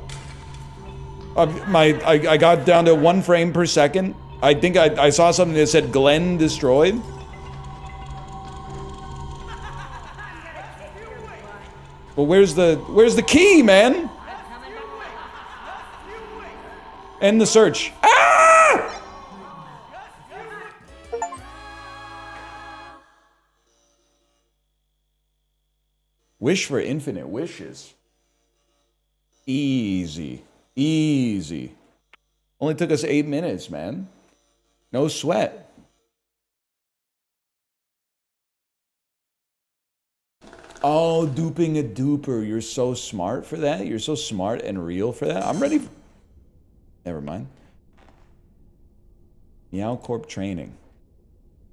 I got down to 1 frame per second. I think I saw something that said Glenn destroyed. But where's the key, man? End the search. Ah! Wish for infinite wishes. Easy. Easy. Only took us 8 minutes, man. No sweat. Oh, duping a duper. You're so smart for that. You're so smart and real for that. I'm ready. Never mind. Meow Corp training.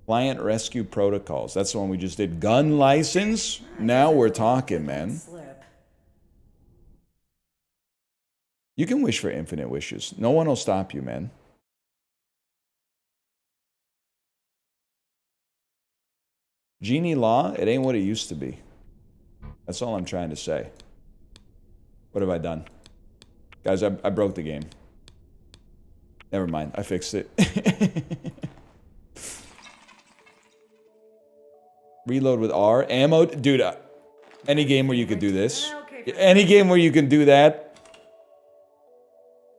Client rescue protocols. That's the one we just did. Gun license. Now we're talking, man. You can wish for infinite wishes. No one will stop you, man. Genie law, it ain't what it used to be. That's all I'm trying to say. What have I done? Guys, I broke the game. Never mind, I fixed it. Reload with R. Ammo, dude, any game where you could do this. Any game where you can do that.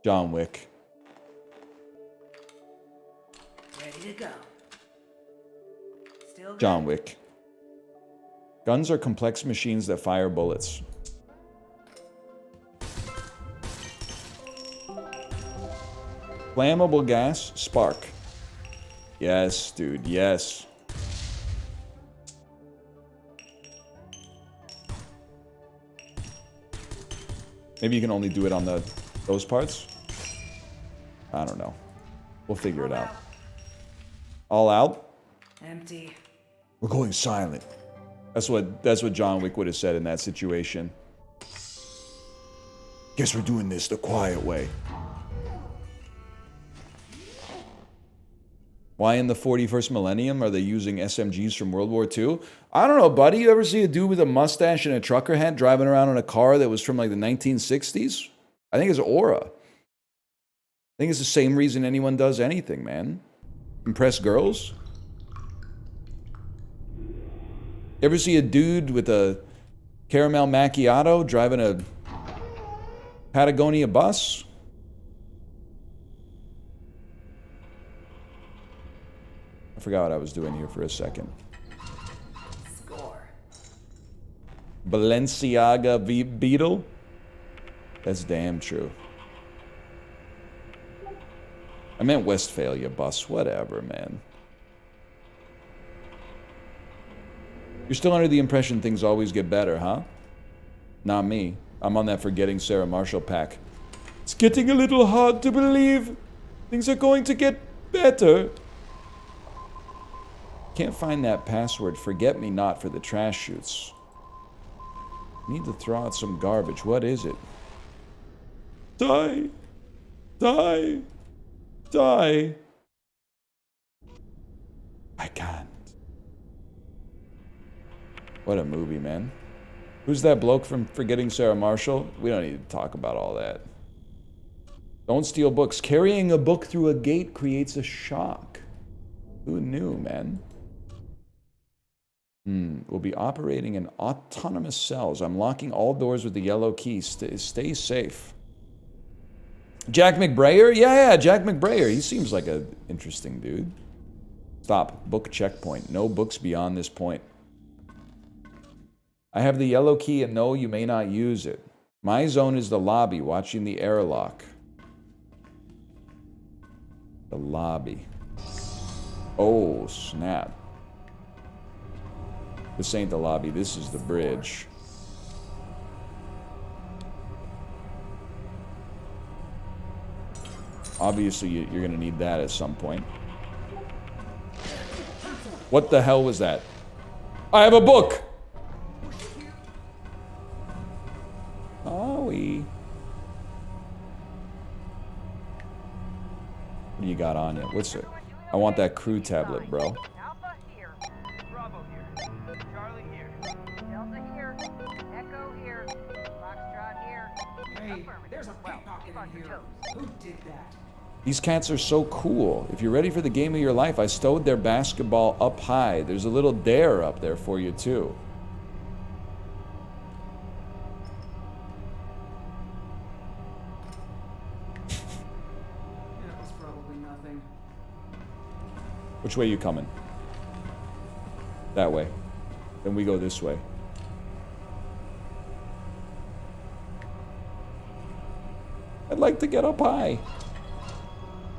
John Wick. Ready to go. Still John Wick. Guns are complex machines that fire bullets. Flammable gas, spark. Yes, dude, yes. Maybe you can only do it on those parts? I don't know. We'll figure it out. All out? Empty. We're going silent. That's what John Wick would have said in that situation. Guess we're doing this the quiet way. Why in the 41st millennium are they using SMGs from World War II? I don't know, buddy. You ever see a dude with a mustache and a trucker hat driving around in a car that was from like the 1960s? I think it's aura. I think it's the same reason anyone does anything, man. Impress girls? Ever see a dude with a caramel macchiato driving a Patagonia bus? I forgot what I was doing here for a second. Score. Balenciaga Beetle? That's damn true. I meant Westphalia bus. Whatever, man. You're still under the impression things always get better, huh? Not me. I'm on that Forgetting Sarah Marshall pack. It's getting a little hard to believe. Things are going to get better. Can't find that password. Forget me not for the trash chutes. Need to throw out some garbage. What is it? Die. Die. Die. I can't. What a movie, man. Who's that bloke from Forgetting Sarah Marshall? We don't need to talk about all that. Don't steal books. Carrying a book through a gate creates a shock. Who knew, man? We'll be operating in autonomous cells. I'm locking all doors with the yellow key. Stay safe. Jack McBrayer? Yeah, Jack McBrayer. He seems like an interesting dude. Stop. Book checkpoint. No books beyond this point. I have the yellow key and no, you may not use it. My zone is the lobby, watching the airlock. The lobby. Oh, snap. This ain't the lobby, this is the bridge. Obviously, you're gonna need that at some point. What the hell was that? I have a book! Owie. What do you got on you? What's it? I want that crew tablet, bro. Alpha here. Bravo here. Charlie here. Delta here. Echo here. Foxtrot here. Hey, there's a pickpocket in here. Who did that? These cats are so cool. If you're ready for the game of your life, I stowed their basketball up high. There's a little dare up there for you, too. That was probably nothing. Which way you coming? That way. Then we go this way. I'd like to get up high.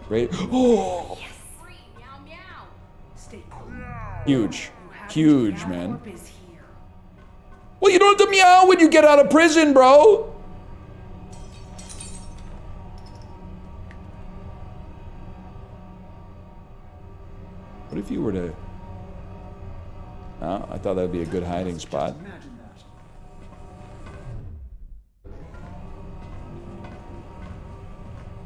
Great. Oh! Huge. Huge, man. Well, you don't have to meow when you get out of prison, bro! What if you were to... Oh, I thought that would be a good hiding spot.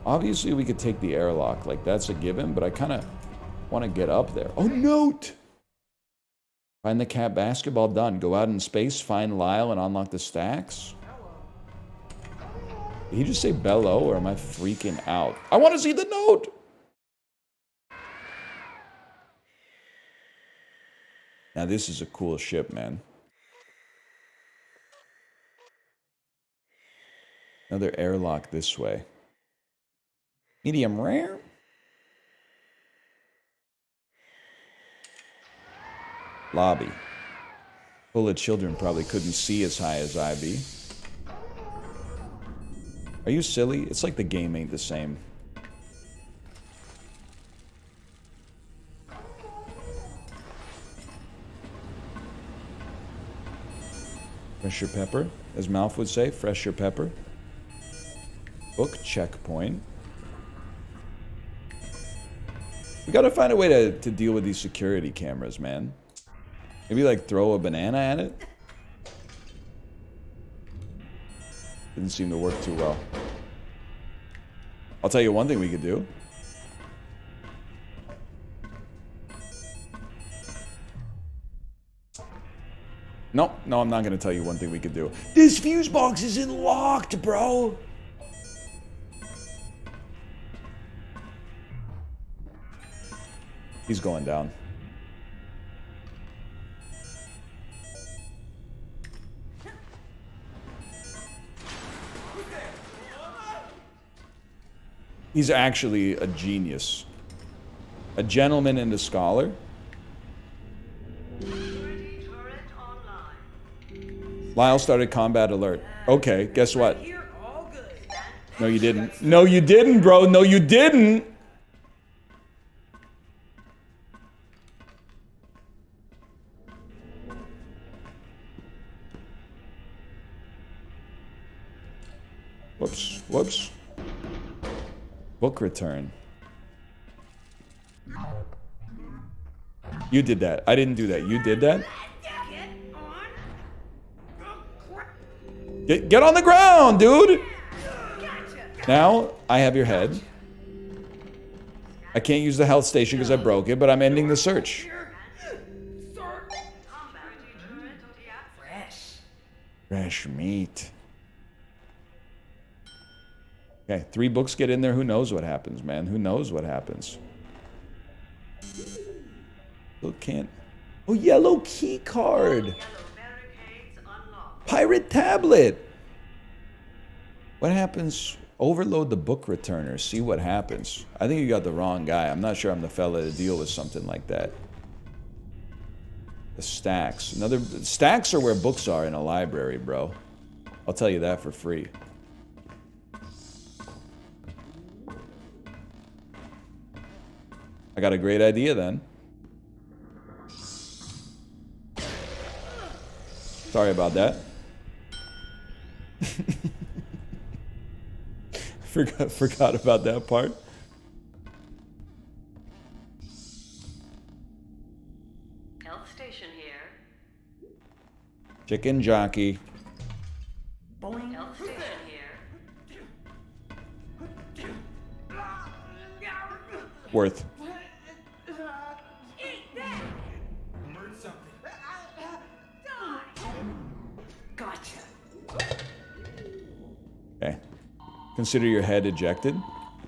Obviously, we could take the airlock. Like, that's a given, but I kind of want to get up there. Oh, note! Find the cat basketball, done. Go out in space, find Lyle, and unlock the stacks. Did he just say bello, or am I freaking out? I want to see the note! Now, this is a cool ship, man. Another airlock this way. Medium rare? Lobby. Full of children probably couldn't see as high as I be. Are you silly? It's like the game ain't the same. Fresh your pepper, as Malf would say, fresh your pepper. Book checkpoint. We gotta find a way to deal with these security cameras, man. Maybe like throw a banana at it? Didn't seem to work too well. I'll tell you one thing we could do. No, I'm not gonna tell you one thing we could do. This fuse box isn't locked, bro! He's going down. He's actually a genius. A gentleman and a scholar. Lyle started combat alert. Okay, guess what? No, you didn't. No, you didn't, bro. No, you didn't. Whoops, whoops. Book return. You did that. I didn't do that. You did that? Get on the ground, dude! Now, I have your head. I can't use the health station because I broke it, but I'm ending the search. Fresh meat. Okay, 3 books get in there. Who knows what happens, man? Who knows what happens? Still can't Oh, yellow key card. Pirate tablet. What happens? Overload the book returner. See what happens. I think you got the wrong guy. I'm not sure I'm the fella to deal with something like that. The stacks. Stacks are where books are in a library, bro. I'll tell you that for free. I got a great idea then. Sorry about that. Forgot about that part. Health station here. Chicken jockey. Health station here. Worth. Gotcha. Okay. Consider your head ejected.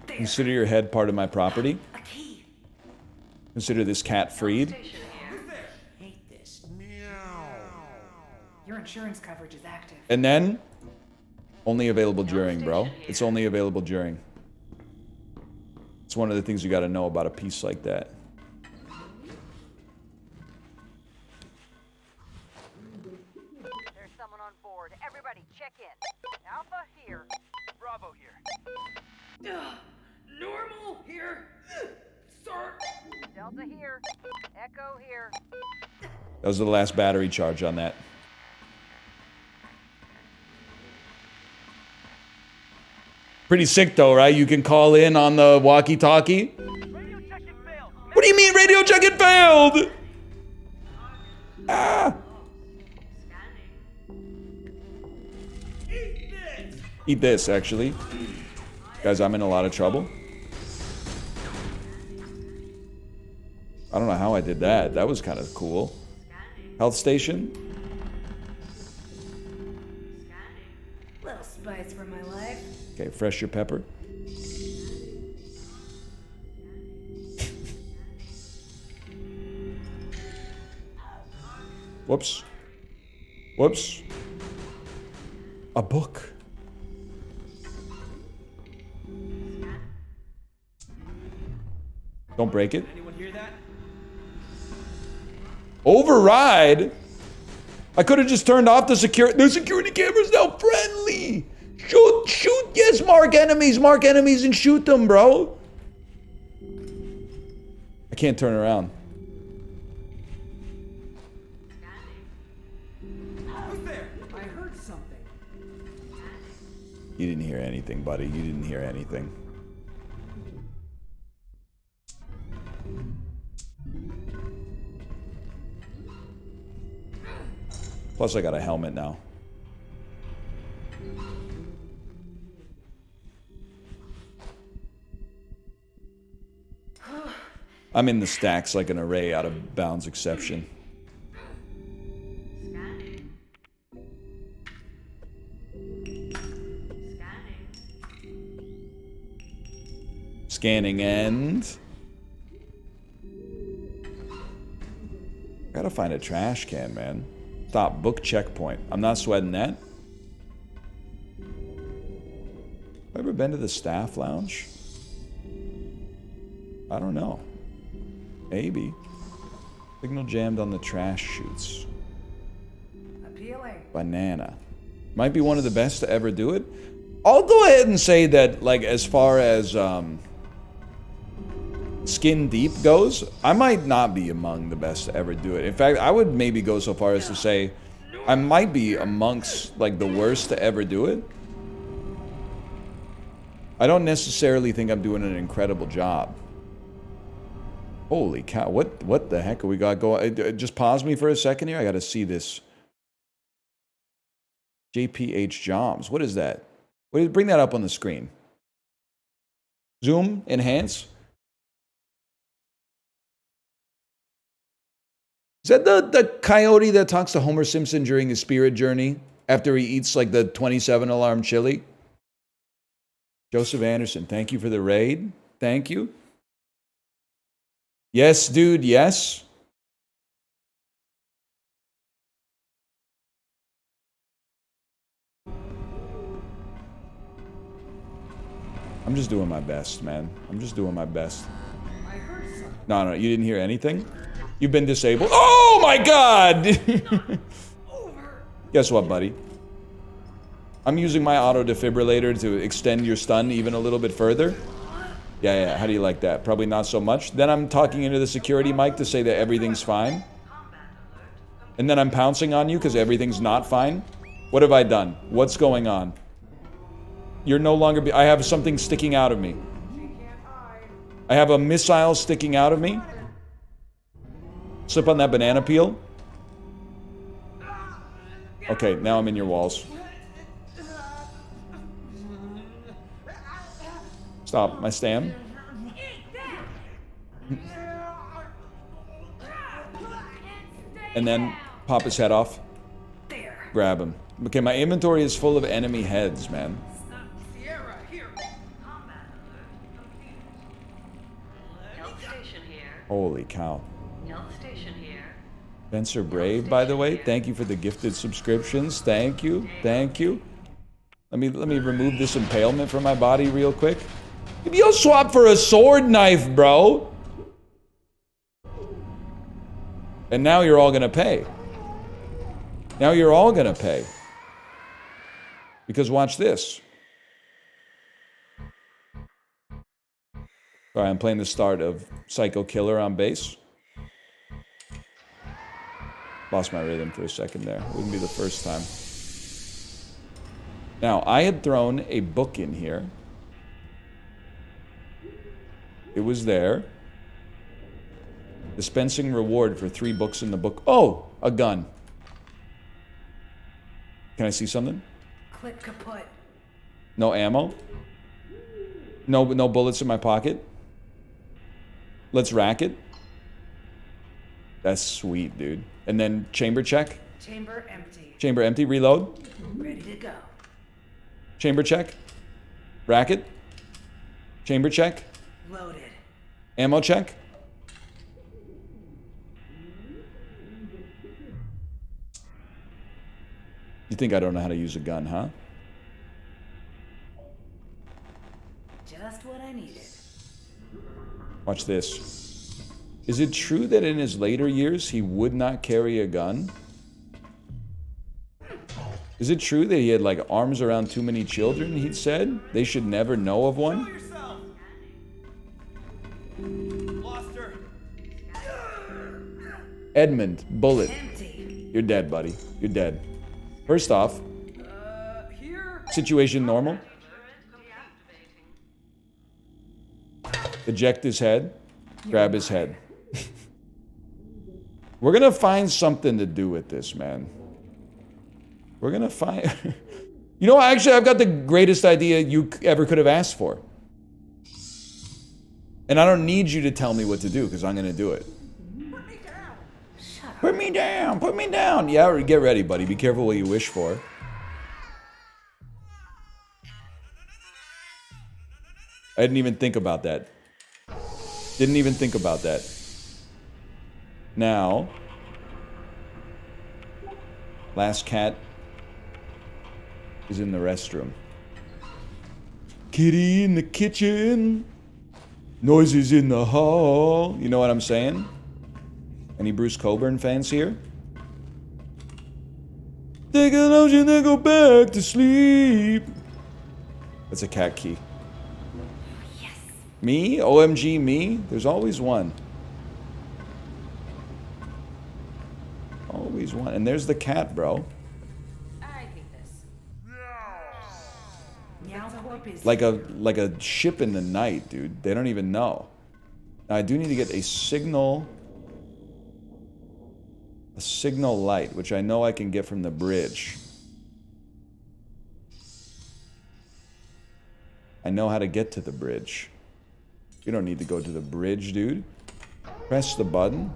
Consider your head part of my property. Consider this cat freed. Hate this. Your insurance coverage is active. And then, only available during, bro. It's only available during. It's one of the things you gotta know about a piece like that. There's someone on board. Everybody, check in. Alpha here. Bravo here. Normal here. Sir. Delta here. Echo here. That was the last battery charge on that. Pretty sick though, right? You can call in on the walkie-talkie. What do you mean radio check it failed? Ah! Eat this, actually. Guys, I'm in a lot of trouble. I don't know how I did that. That was kind of cool. Health station. Little spice for my life. Okay, fresh your pepper. Whoops. Whoops. A book. Don't break it. Anyone hear that? Override? I could have just turned off the security. The security camera's now friendly. Shoot, yes, mark enemies and shoot them, bro. I can't turn around. Who's there? I heard something. You didn't hear anything, buddy. You didn't hear anything. Plus, I got a helmet now. I'm in the stacks like an array out of bounds exception. Scanning and... Gotta find a trash can, man. Stop book checkpoint. I'm not sweating that. Have I ever been to the staff lounge? I don't know. Maybe. Signal jammed on the trash chutes. Appealing. Banana. Might be one of the best to ever do it. I'll go ahead and say that, like, as far as skin deep goes, I might not be among the best to ever do it. In fact, I would maybe go so far as to say I might be amongst, like, the worst to ever do it. I don't necessarily think I'm doing an incredible job. Holy cow, what the heck have we got going? Just pause me for a second here. I gotta see this. JPH Joms. What is that? Bring that up on the screen. Zoom, enhance. Is that the coyote that talks to Homer Simpson during his spirit journey after he eats like the 27 alarm chili? Joseph Anderson, thank you for the raid. Thank you. Yes, dude, yes. I'm just doing my best, man. I'm just doing my best. No, you didn't hear anything? You've been disabled. Oh my god! Guess what, buddy? I'm using my auto defibrillator to extend your stun even a little bit further. Yeah, how do you like that? Probably not so much. Then I'm talking into the security mic to say that everything's fine. And then I'm pouncing on you because everything's not fine. What have I done? What's going on? You're no longer... I have something sticking out of me. I have a missile sticking out of me. Slip on that banana peel. Okay, now I'm in your walls. Stop, my stam. And then pop his head off. Grab him. Okay, my inventory is full of enemy heads, man. Holy cow. Spencer Brave, by the way, thank you for the gifted subscriptions. Thank you. Thank you. Let me remove this impalement from my body real quick. Maybe you'll swap for a sword knife, bro. And now you're all gonna pay. Now you're all gonna pay. Because watch this. Alright, I'm playing the start of Psycho Killer on bass. Lost my rhythm for a second there. Wouldn't be the first time. Now, I had thrown a book in here. It was there. Dispensing reward for 3 books in the book. Oh, a gun. Can I see something? Clip kaput. No ammo? No bullets in my pocket? Let's rack it. That's sweet, dude. And then chamber check. Chamber empty. Chamber empty. Reload. Ready to go. Chamber check. Rack it. Chamber check. Loaded. Ammo check. You think I don't know how to use a gun, huh? Just what I needed. Watch this. Is it true that in his later years he would not carry a gun? Is it true that he had like arms around too many children, he'd said? They should never know of one? Edmund, bullet. You're dead, buddy. You're dead. First off, situation normal. Eject his head. Grab his head. We're gonna find something to do with this, man. We're gonna find... You know, actually, I've got the greatest idea you ever could have asked for. And I don't need you to tell me what to do, because I'm gonna do it. Put me down! Put me down! Yeah, get ready, buddy. Be careful what you wish for. I didn't even think about that. Didn't even think about that. Now, last cat is in the restroom. Kitty in the kitchen. Noises in the hall. You know what I'm saying? Any Bruce Coburn fans here? Take an ocean and go back to sleep. That's a cat key. Yes. Me? OMG me? There's always one. Always one. And there's the cat, bro. I hate this. Like a ship in the night, dude. They don't even know. Now, I do need to get a signal light, which I know I can get from the bridge. I know how to get to the bridge. You don't need to go to the bridge, dude. Press the button.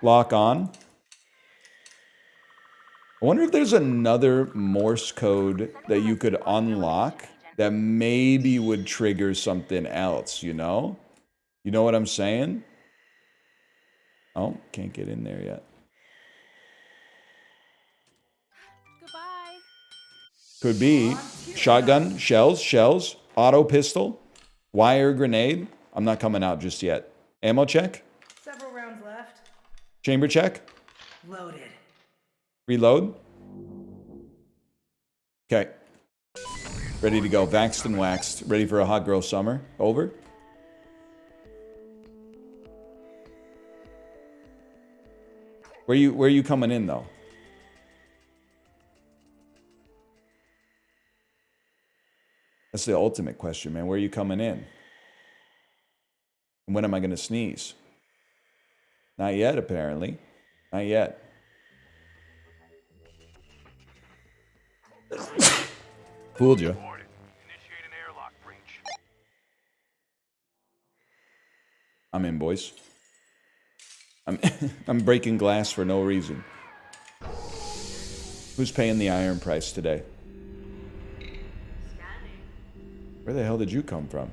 Lock on. I wonder if there's another Morse code that you could unlock that maybe would trigger something else, you know? You know what I'm saying? Oh, can't get in there yet. Goodbye. Could be shotgun, shells, auto pistol, wire grenade. I'm not coming out just yet. Ammo check. Several rounds left. Chamber check. Loaded. Reload. Okay. Ready to go. Vaxxed and waxed. Ready for a hot girl summer. Over. Where are you coming in though? That's the ultimate question, man. Where are you coming in? And when am I going to sneeze? Not yet, apparently. Not yet. Fooled you. I'm in, boys. I'm breaking glass for no reason. Who's paying the iron price today? Where the hell did you come from?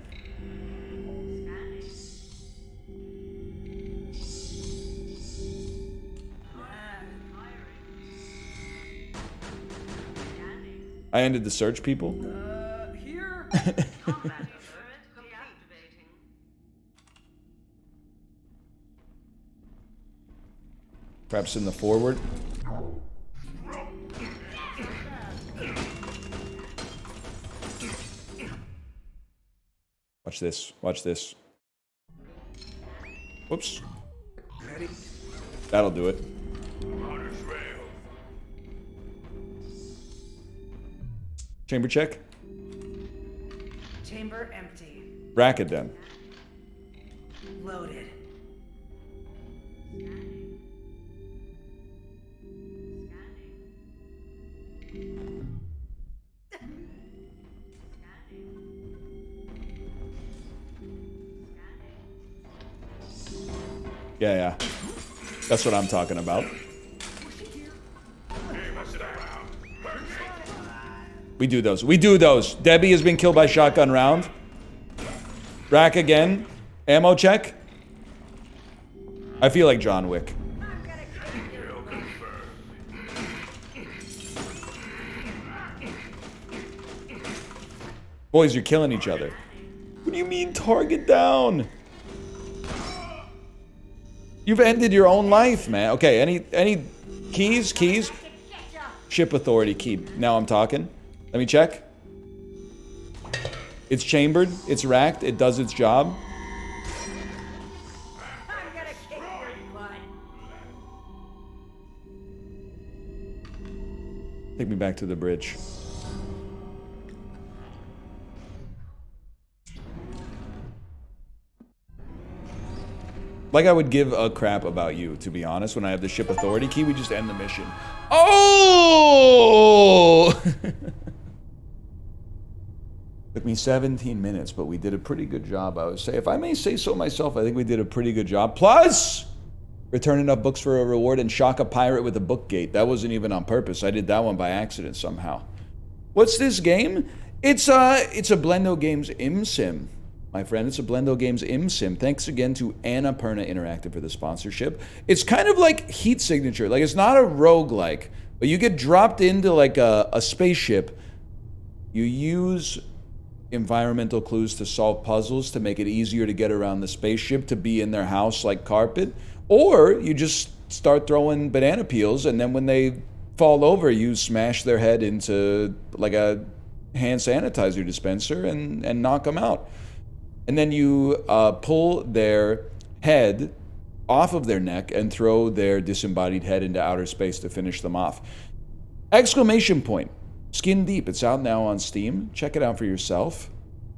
I ended the search, people. Here. Perhaps in the forward. Watch this. Watch this. Whoops. That'll do it. Chamber check. Chamber empty. Rack it then. Loaded. Yeah. That's what I'm talking about. We do those. Debbie has been killed by shotgun round. Rack again. Ammo check. I feel like John Wick. Boys, you're killing each other. What do you mean target down? You've ended your own life, man. Okay, any keys? Ship authority key. Now I'm talking. Let me check. It's chambered. It's racked. It does its job. Take me back to the bridge. Like I would give a crap about you, to be honest. When I have the ship authority key, we just end the mission. Oh! Took me 17 minutes, but we did a pretty good job, I would say. If I may say so myself, I think we did a pretty good job. Plus, return enough books for a reward and shock a pirate with a book gate. That wasn't even on purpose. I did that one by accident somehow. What's this game? It's a Blendo Games ImSim. My friend, it's a Blendo Games ImSim. Thanks again to Annapurna Interactive for the sponsorship. It's kind of like Heat Signature. Like, it's not a roguelike, but you get dropped into like a spaceship. You use environmental clues to solve puzzles to make it easier to get around the spaceship, to be in their house like carpet. Or you just start throwing banana peels, and then when they fall over, you smash their head into like a hand sanitizer dispenser and knock them out. And then you pull their head off of their neck and throw their disembodied head into outer space to finish them off. Exclamation point. Skin Deep. It's out now on Steam. Check it out for yourself.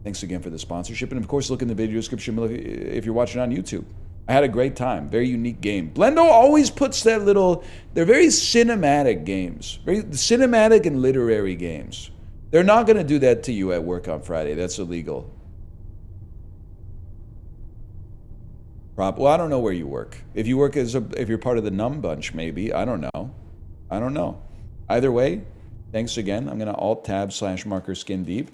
Thanks again for the sponsorship. And of course, look in the video description if you're watching on YouTube. I had a great time. Very unique game. Blendo always puts that little... They're very cinematic games. Very cinematic and literary games. They're not going to do that to you at work on Friday. That's illegal. Well, I don't know where you work. If you work if you're part of the Numb Bunch, maybe. I don't know. Either way, thanks again. I'm going to Alt-Tab /marker Skin Deep.